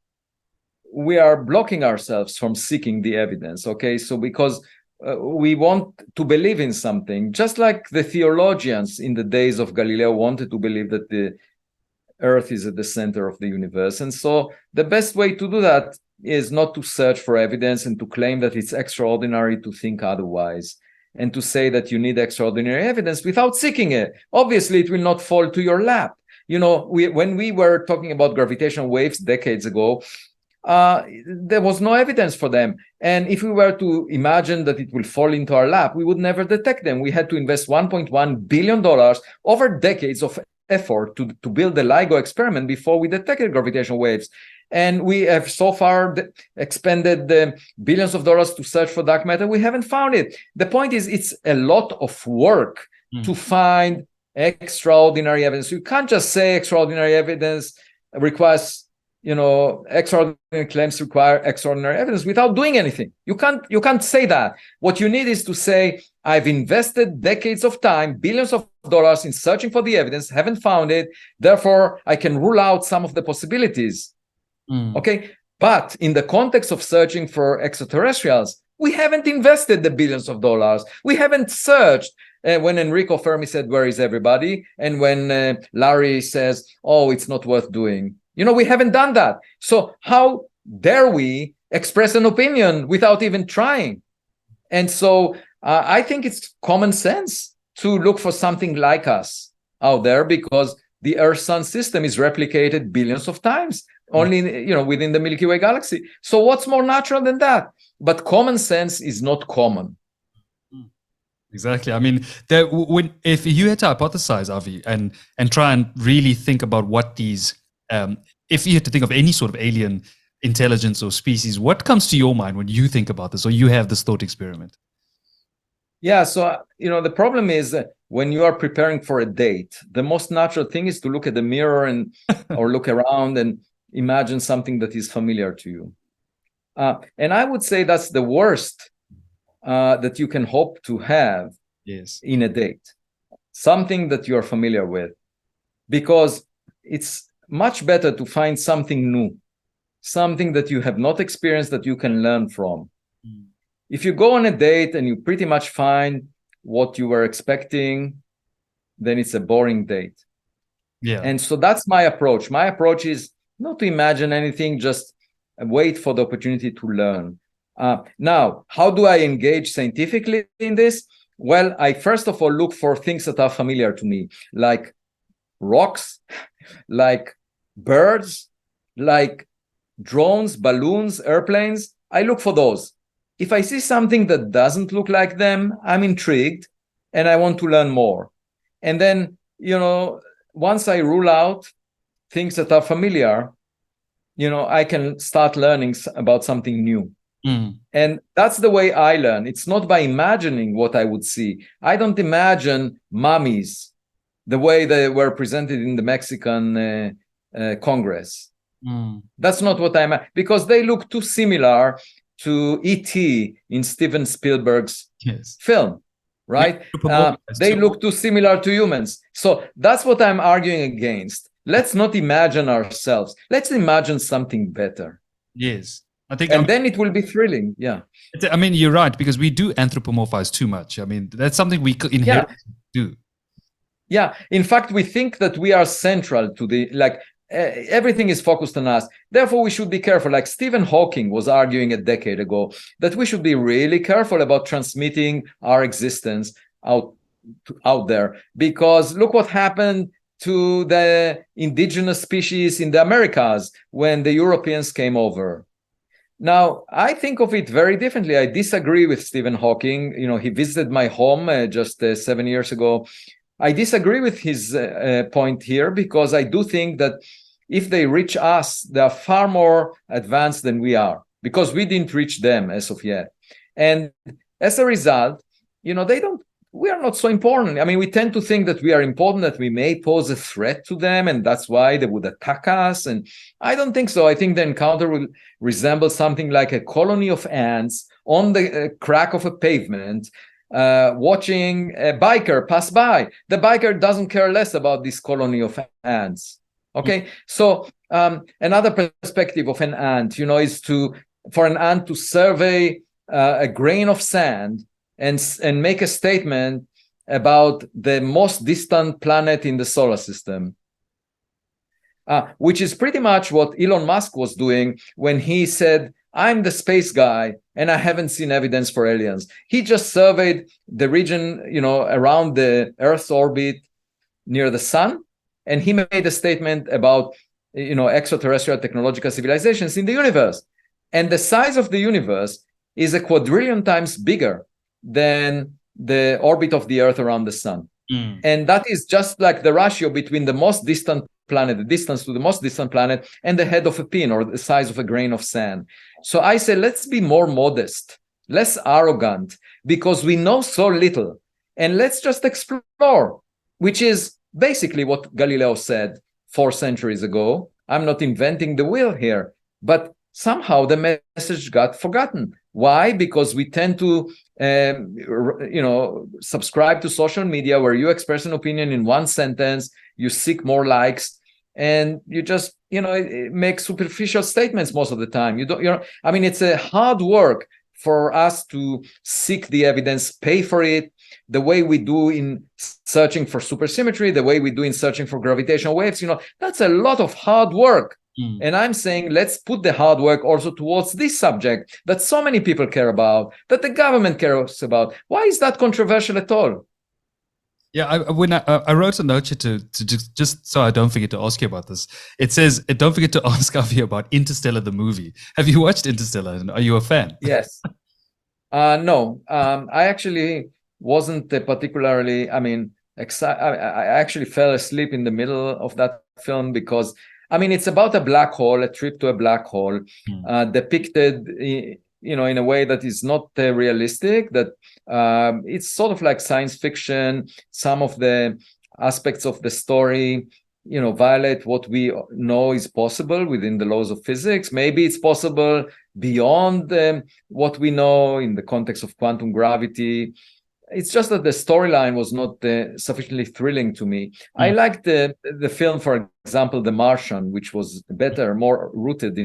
we are blocking ourselves from seeking the evidence. Okay, so because we want to believe in something, just like the theologians in the days of Galileo wanted to believe that the Earth is at the center of the universe. And so the best way to do that is not to search for evidence and to claim that it's extraordinary to think otherwise, and to say that you need extraordinary evidence without seeking it. Obviously, it will not fall to your lap. When we were talking about gravitational waves decades ago, there was no evidence for them. And if we were to imagine that it will fall into our lap, we would never detect them. We had to invest $1.1 billion over decades of effort to build the LIGO experiment before we detected gravitational waves. And we have so far expended billions of dollars to search for dark matter. We haven't found it. The point is, it's a lot of work to find extraordinary evidence. You can't just say extraordinary evidence requires, extraordinary claims require extraordinary evidence without doing anything. You can't say that. What you need is to say, I've invested decades of time, billions of dollars in searching for the evidence, haven't found it. Therefore, I can rule out some of the possibilities. Okay, but in the context of searching for extraterrestrials, we haven't invested the billions of dollars. We haven't searched when Enrico Fermi said, "Where is everybody?" and when Larry says, "Oh, it's not worth doing." We haven't done that. So how dare we express an opinion without even trying? And so I think it's common sense to look for something like us out there, because the Earth-Sun system is replicated billions of times only within the Milky Way galaxy. So what's more natural than that? But common sense is not common. Exactly. I mean, if you had to hypothesize, Avi, and try and really think about what these, if you had to think of any sort of alien intelligence or species, what comes to your mind when you think about this, or you have this thought experiment? Yeah, so the problem is when you are preparing for a date, the most natural thing is to look at the mirror and or look around and imagine something that is familiar to you. And I would say that's the worst that you can hope to have in a date. Something that you are familiar with, because it's much better to find something new, something that you have not experienced that you can learn from. If you go on a date and you pretty much find what you were expecting, then it's a boring date. Yeah. And so that's my approach. My approach is not to imagine anything, just wait for the opportunity to learn. Now, how do I engage scientifically in this? Well, I first of all look for things that are familiar to me, like rocks, like birds, like drones, balloons, airplanes. I look for those. If I see something that doesn't look like them, I'm intrigued and I want to learn more. And then, once I rule out things that are familiar, I can start learning about something new. And that's the way I learn. It's not by imagining what I would see. I don't imagine mummies the way they were presented in the Mexican Congress. That's not what I'm, because they look too similar to ET in Steven Spielberg's film, right? They look too similar to humans. So that's what I'm arguing against. Let's not imagine ourselves. Let's imagine something better. Yes. Then it will be thrilling. Yeah. I mean, you're right, because we do anthropomorphize too much. I mean, that's something we inherently do. Yeah. In fact, we think that we are central to everything is focused on us. Therefore, we should be careful. Like Stephen Hawking was arguing a decade ago that we should be really careful about transmitting our existence out there. Because look what happened to the indigenous species in the Americas when the Europeans came over. Now, I think of it very differently. I disagree with Stephen Hawking. He visited my home just 7 years ago. I disagree with his point here, because I do think that if they reach us, they are far more advanced than we are, because we didn't reach them as of yet. And as a result, we are not so important. I mean, we tend to think that we are important, that we may pose a threat to them, and that's why they would attack us. And I don't think so. I think the encounter will resemble something like a colony of ants on the crack of a pavement, watching a biker pass by. The biker doesn't care less about this colony of ants. Okay, so another perspective of an ant, is for an ant to survey a grain of sand and make a statement about the most distant planet in the solar system, which is pretty much what Elon Musk was doing when he said, I'm the space guy and I haven't seen evidence for aliens. He just surveyed the region, around the Earth's orbit near the sun, and he made a statement about, extraterrestrial technological civilizations in the universe. And the size of the universe is a quadrillion times bigger than the orbit of the Earth around the sun. And that is just like the ratio between the most distant planet, the distance to the most distant planet, and the head of a pin, or the size of a grain of sand. So I say, let's be more modest, less arrogant, because we know so little. And let's just explore, which is basically what Galileo said 4 centuries ago. I'm not inventing the wheel here, but somehow the message got forgotten. Why? Because we tend to, subscribe to social media where you express an opinion in 1 sentence, you seek more likes, and you just, make superficial statements most of the time. It's a hard work for us to seek the evidence, pay for it, the way we do in searching for supersymmetry, the way we do in searching for gravitational waves. That's a lot of hard work. And I'm saying, let's put the hard work also towards this subject that so many people care about, that the government cares about. Why is that controversial at all? Yeah, I wrote a note here to just so I don't forget to ask you about this. It says, don't forget to ask Avi about Interstellar, the movie. Have you watched Interstellar? Are you a fan? Yes. No. I actually wasn't particularly, I mean, I actually fell asleep in the middle of that film because, I mean, it's about a black hole, a trip to a black hole, depicted, in a way that is not realistic, that it's sort of like science fiction. Some of the aspects of the story, violate what we know is possible within the laws of physics. Maybe it's possible beyond what we know in the context of quantum gravity. It's just that the storyline was not sufficiently thrilling to me. I liked the film, for example, The Martian, which was better, more rooted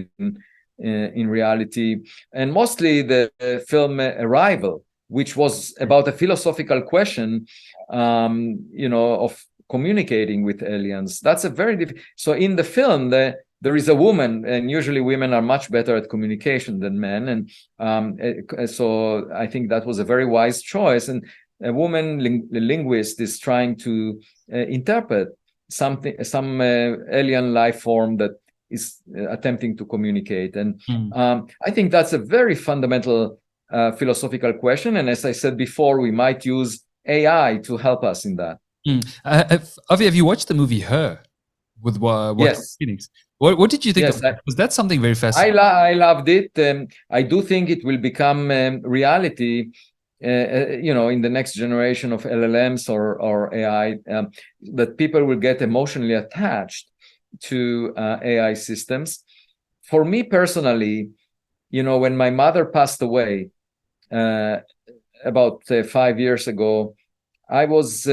in reality, and mostly the film Arrival, which was about a philosophical question, of communicating with aliens. That's a very so in the film there is a woman, and usually women are much better at communication than men, and so I think that was a very wise choice. And a woman linguist is trying to interpret some alien life form that is attempting to communicate, and I think that's a very fundamental philosophical question. And as I said before, we might use AI to help us in that. Avi, have you watched the movie Her with Yes. Phoenix? What did you think Yes, of that? Was that something very fascinating? I loved it. I do think it will become reality, in the next generation of LLMs or AI, that people will get emotionally attached to AI systems. For me personally, when my mother passed away about 5 years ago, I was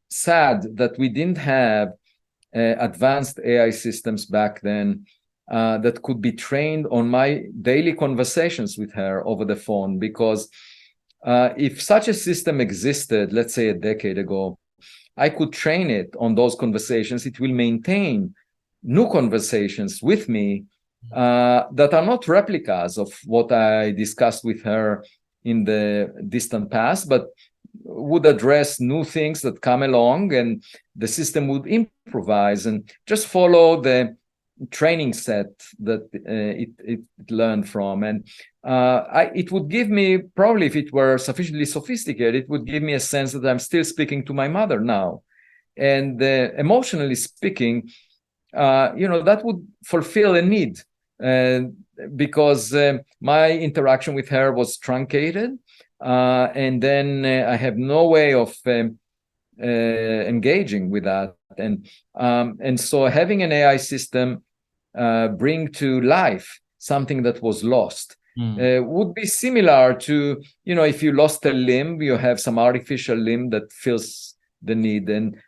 sad that we didn't have advanced AI systems back then that could be trained on my daily conversations with her over the phone. Because if such a system existed, let's say a decade ago, I could train it on those conversations. It will maintain new conversations with me that are not replicas of what I discussed with her in the distant past, but would address new things that come along, and the system would improvise and just follow the training set that it learned from. And it would give me, probably if it were sufficiently sophisticated, it would give me a sense that I'm still speaking to my mother now. And emotionally speaking, that would fulfill a need, because my interaction with her was truncated. And then I have no way of engaging with that, and so having an AI system bring to life something that was lost would be similar to, if you lost a limb, you have some artificial limb that fills the need, and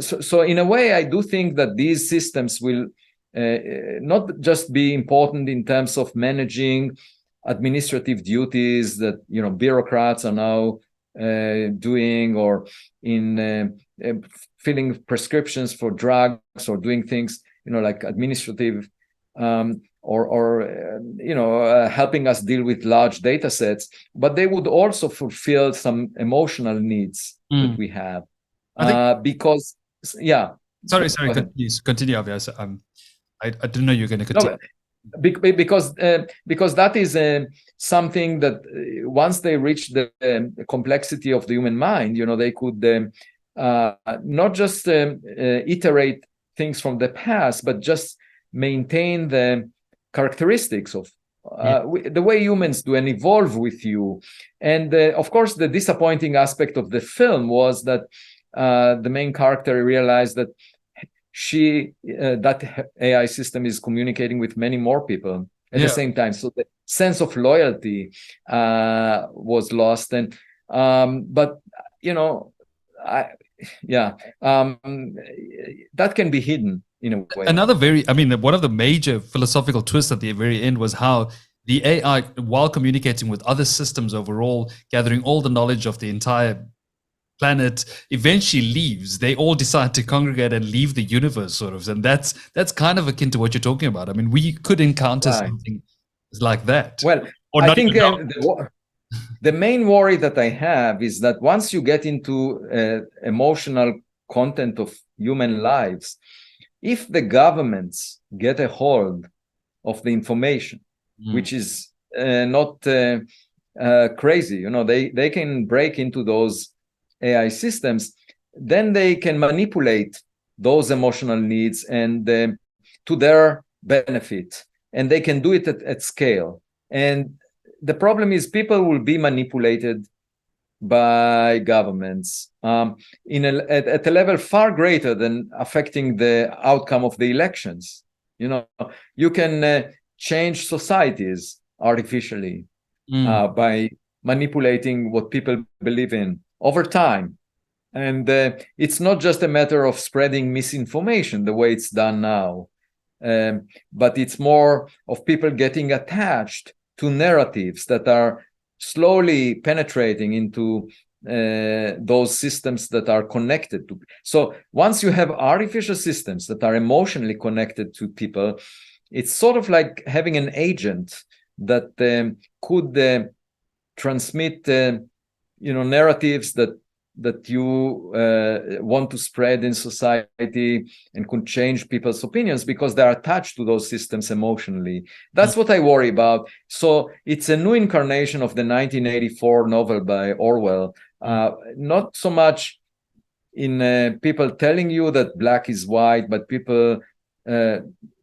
so in a way, I do think that these systems will not just be important in terms of managing administrative duties that bureaucrats are now doing, or in filling prescriptions for drugs, or doing things like administrative, or helping us deal with large data sets, but they would also fulfill some emotional needs that we have. Because sorry, continue, Avi. I didn't know you were going to continue. No, because that is something that once they reach the complexity of the human mind, they could not just iterate things from the past, but just maintain the characteristics of the way humans do and evolve with you. And of course, the disappointing aspect of the film was that the main character realized that that AI system is communicating with many more people at the same time. So the sense of loyalty was lost. And but that can be hidden in a way. One of the major philosophical twists at the very end was how the AI, while communicating with other systems overall, gathering all the knowledge of the entire planet, eventually leaves. They all decide to congregate and leave the universe, sort of. And that's kind of akin to what you're talking about. I mean, we could encounter something like that. Well, I think the main worry that I have is that once you get into emotional content of human lives, if the governments get a hold of the information, which is not crazy. They can break into those AI systems, then they can manipulate those emotional needs and to their benefit, and they can do it at scale. And the problem is people will be manipulated by governments at a level far greater than affecting the outcome of the elections. You can change societies artificially by manipulating what people believe in over time. And it's not just a matter of spreading misinformation the way it's done now, but it's more of people getting attached to narratives that are slowly penetrating into those systems that are connected to. So once you have artificial systems that are emotionally connected to people, it's sort of like having an agent that could transmit narratives that you want to spread in society and could change people's opinions because they're attached to those systems emotionally. That's what I worry about. So it's a new incarnation of the 1984 novel by Orwell. Not so much in people telling you that black is white, but people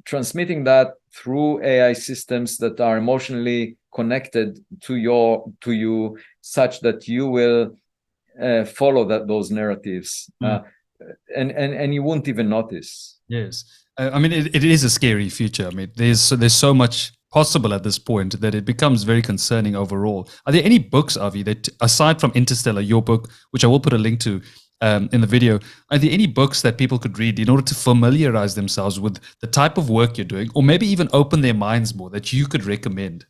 transmitting that through AI systems that are emotionally connected to you, such that you will follow those narratives, and you won't even notice. Yes, I mean it is a scary future. I mean there's so much possible at this point that it becomes very concerning overall. Are there any books, Avi, that aside from Interstellar, your book, which I will put a link to in the video, are there any books that people could read in order to familiarize themselves with the type of work you're doing, or maybe even open their minds more, that you could recommend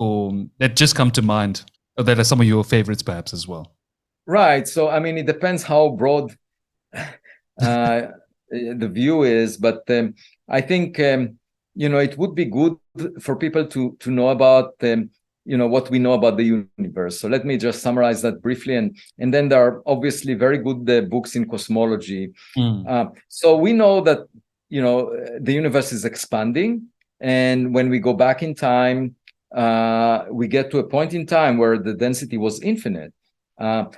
that just come to mind, or that are some of your favorites perhaps as well? Right. So, I mean, it depends how broad the view is, but I think, it would be good for people to know about, what we know about the universe. So let me just summarize that briefly. And then there are obviously very good books in cosmology. So we know that, the universe is expanding. And when we go back in time, we get to a point in time where the density was infinite.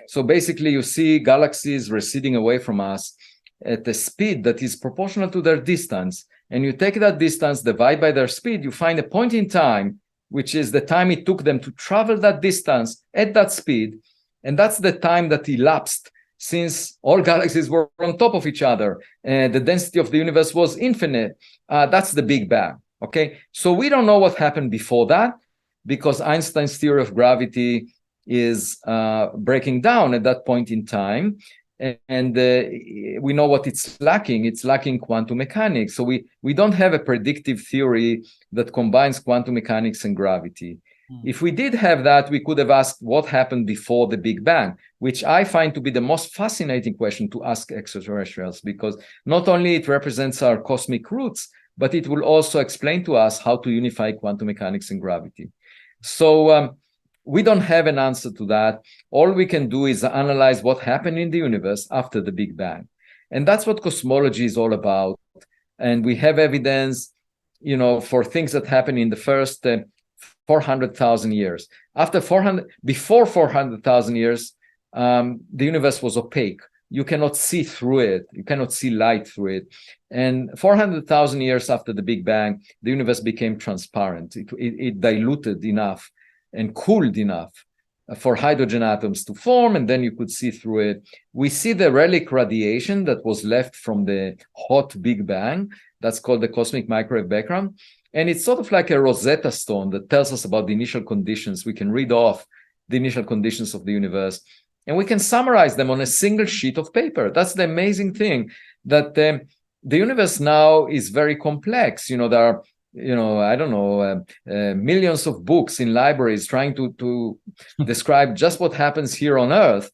So basically, you see galaxies receding away from us at a speed that is proportional to their distance. And you take that distance, divide by their speed, you find a point in time, which is the time it took them to travel that distance at that speed. And that's the time that elapsed since all galaxies were on top of each other. And the density of the universe was infinite. That's the Big Bang. Okay, so we don't know what happened before that, because Einstein's theory of gravity is breaking down at that point in time, and we know what it's lacking. It's lacking quantum mechanics. So we don't have a predictive theory that combines quantum mechanics and gravity. If we did have that, we could have asked what happened before the Big Bang, which I find to be the most fascinating question to ask extraterrestrials, because not only it represents our cosmic roots, but it will also explain to us how to unify quantum mechanics and gravity. So we don't have an answer to that. All we can do is analyze what happened in the universe after the Big Bang. And that's what cosmology is all about. And we have evidence, for things that happen in the first 400,000 years. Before 400,000 years, the universe was opaque. You cannot see through it. You cannot see light through it. And 400,000 years after the Big Bang, the universe became transparent. It diluted enough and cooled enough for hydrogen atoms to form, and then you could see through it. We see the relic radiation that was left from the hot Big Bang. That's called the cosmic microwave background. And it's sort of like a Rosetta Stone that tells us about the initial conditions. We can read off the initial conditions of the universe, and we can summarize them on a single sheet of paper. That's the amazing thing, that the universe now is very complex. There are, I don't know, millions of books in libraries trying to describe just what happens here on Earth.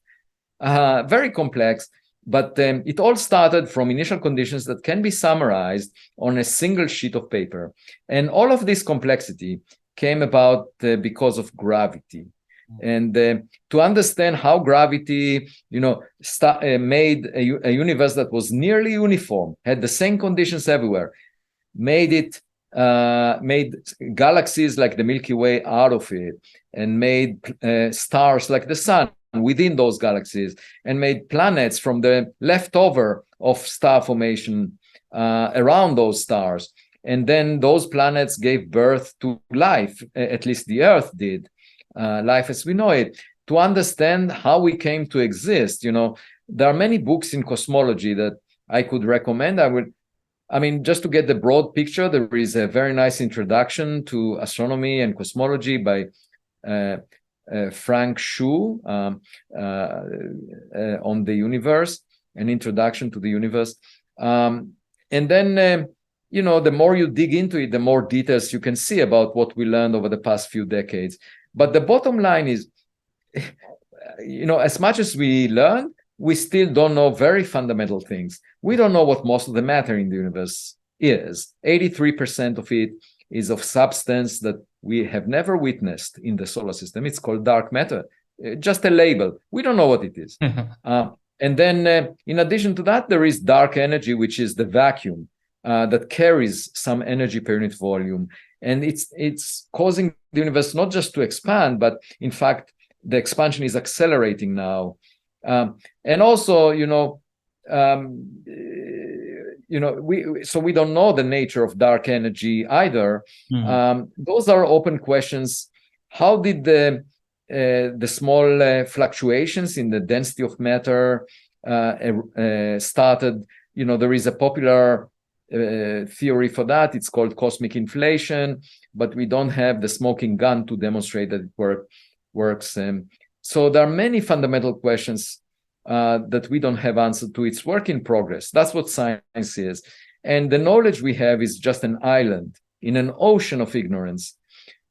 Very complex, but it all started from initial conditions that can be summarized on a single sheet of paper. And all of this complexity came about because of gravity. And to understand how gravity, made a universe that was nearly uniform, had the same conditions everywhere, made it made galaxies like the Milky Way out of it, and made stars like the sun within those galaxies, and made planets from the leftover of star formation around those stars. And then those planets gave birth to life, at least the Earth did, life as we know it. To understand how we came to exist, there are many books in cosmology that I could recommend. Just to get the broad picture, there is a very nice introduction to astronomy and cosmology by Frank Shu on the universe, an introduction to the universe. And then, the more you dig into it, the more details you can see about what we learned over the past few decades. But the bottom line is, as much as we learn, we still don't know very fundamental things. We don't know what most of the matter in the universe is. 83% of it is of substance that we have never witnessed in the solar system. It's called dark matter, just a label. We don't know what it is. And then in addition to that, there is dark energy, which is the vacuum that carries some energy per unit volume. And it's causing the universe not just to expand, but in fact, the expansion is accelerating now. And also, we don't know the nature of dark energy either. Those are open questions. How did the small fluctuations in the density of matter started? There is a popular theory for that. It's called cosmic inflation, but we don't have the smoking gun to demonstrate that it works. So there are many fundamental questions that we don't have answer to. It's work in progress. That's what science is. And the knowledge we have is just an island in an ocean of ignorance.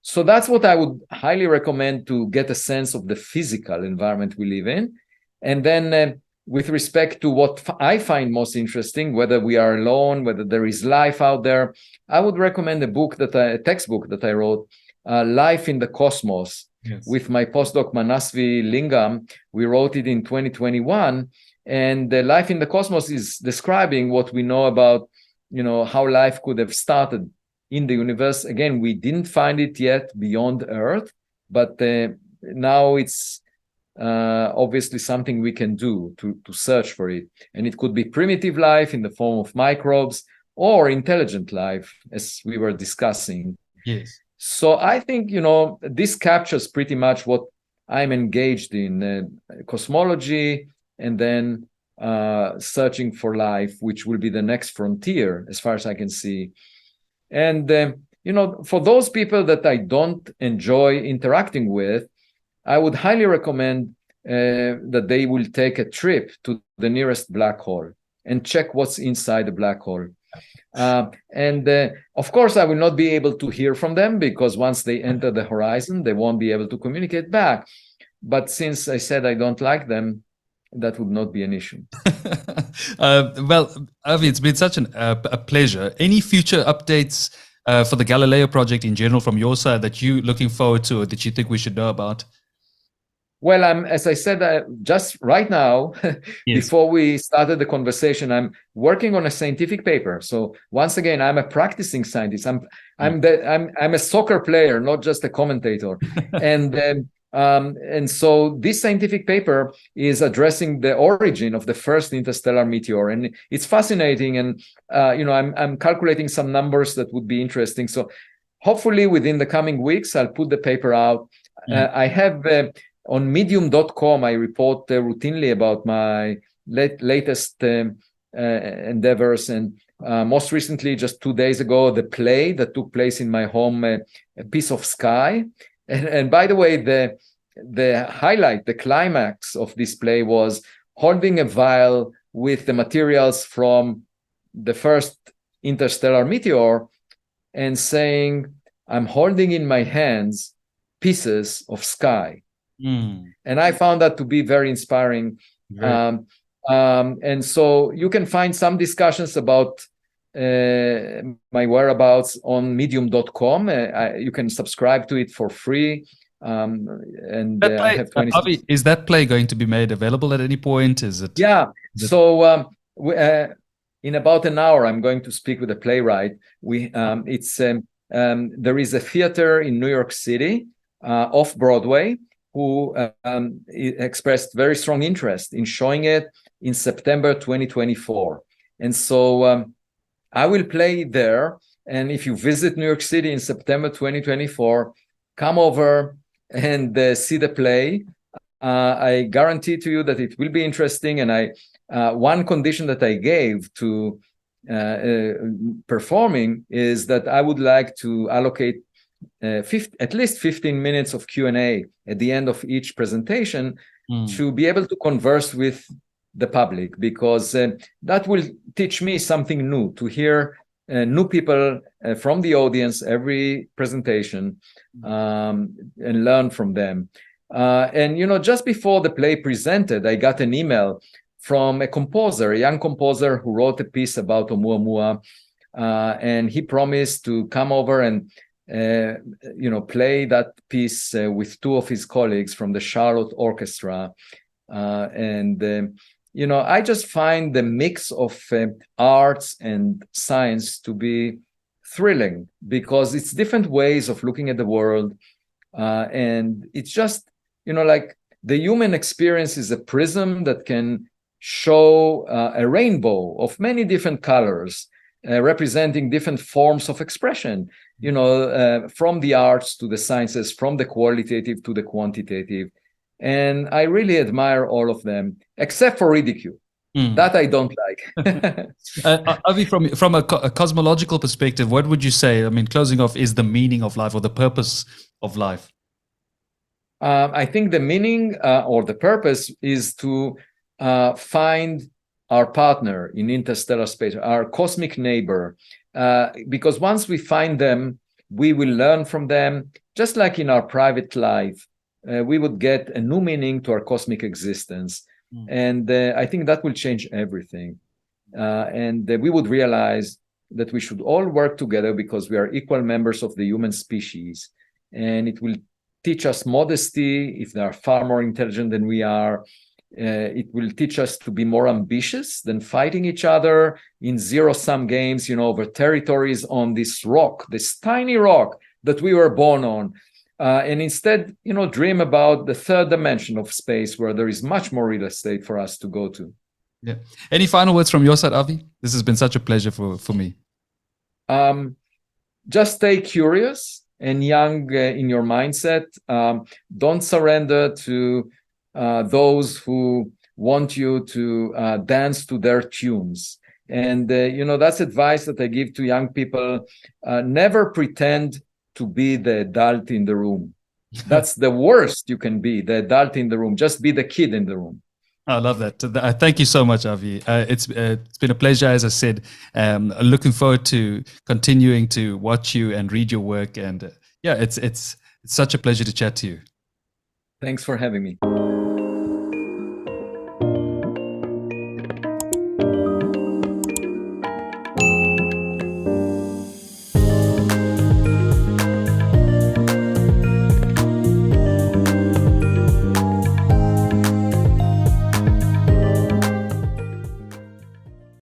So that's what I would highly recommend to get a sense of the physical environment we live in. And then with respect to what I find most interesting, whether we are alone, whether there is life out there, I would recommend a textbook that I wrote, Life in the Cosmos. Yes. With my postdoc Manasvi Lingam. We wrote it in 2021, and the Life in the Cosmos is describing what we know about, how life could have started in the universe. Again, we didn't find it yet beyond Earth, but now it's obviously something we can do to search for it. And it could be primitive life in the form of microbes, or intelligent life, as we were discussing. Yes. So I think, this captures pretty much what I'm engaged in, cosmology, and then searching for life, which will be the next frontier, as far as I can see. And, for those people that I don't enjoy interacting with, I would highly recommend that they will take a trip to the nearest black hole and check what's inside the black hole. And of course, I will not be able to hear from them, because once they enter the horizon, they won't be able to communicate back. But since I said I don't like them, that would not be an issue. Well, Avi, it's been such a pleasure. Any future updates for the Galileo project in general from your side that you're looking forward to, or that you think we should know about? Well, as I said, just right now, yes, before we started the conversation, I'm working on a scientific paper. So once again, I'm a practicing scientist. I'm a soccer player, not just a commentator. And so this scientific paper is addressing the origin of the first interstellar meteor, and it's fascinating. And I'm calculating some numbers that would be interesting. So hopefully within the coming weeks, I'll put the paper out. I have on medium.com, I report routinely about my latest endeavors. And most recently, just 2 days ago, the play that took place in my home, A Piece of Sky. And by the way, the highlight, the climax of this play was holding a vial with the materials from the first interstellar meteor and saying, I'm holding in my hands pieces of sky. And I found that to be very inspiring. And so you can find some discussions about my whereabouts on medium.com. You can subscribe to it for free. And I have 20. Avi, is that play going to be made available at any point? Is it? Yeah. So in about an hour, I'm going to speak with a playwright. There is a theater in New York City, off Broadway, who expressed very strong interest in showing it in September 2024. And so I will play there. And if you visit New York City in September 2024, come over and see the play. I guarantee to you that it will be interesting. And one condition that I gave to performing is that I would like to allocate at least 15 minutes of Q&A at the end of each presentation to be able to converse with the public, because that will teach me something new, to hear new people from the audience every presentation, and learn from them. And just before the play presented, I got an email from a composer, a young composer who wrote a piece about Oumuamua, and he promised to come over and play that piece with two of his colleagues from the Charlotte Orchestra. I just find the mix of arts and science to be thrilling, because it's different ways of looking at the world. And it's just, like the human experience is a prism that can show a rainbow of many different colors, representing different forms of expression, from the arts to the sciences, from the qualitative to the quantitative. And I really admire all of them, except for ridicule. That I don't like. Avi, from a cosmological perspective, what would you say, closing off, is the meaning of life or the purpose of life? I think the meaning or the purpose is to find our partner in interstellar space, our cosmic neighbor, because once we find them, we will learn from them. Just like in our private life, we would get a new meaning to our cosmic existence. And I think that will change everything. And we would realize that we should all work together because we are equal members of the human species. And it will teach us modesty if they are far more intelligent than we are. It will teach us to be more ambitious than fighting each other in zero-sum games, over territories on this rock, this tiny rock that we were born on. And instead, dream about the third dimension of space, where there is much more real estate for us to go to. Yeah. Any final words from your side, Avi? This has been such a pleasure for me. Just stay curious and young in your mindset. Don't surrender to those who want you to dance to their tunes. And, that's advice that I give to young people. Never pretend to be the adult in the room. That's the worst you can be, the adult in the room. Just be the kid in the room. I love that. Thank you so much, Avi. It's been a pleasure, as I said. Looking forward to continuing to watch you and read your work. And it's such a pleasure to chat to you. Thanks for having me.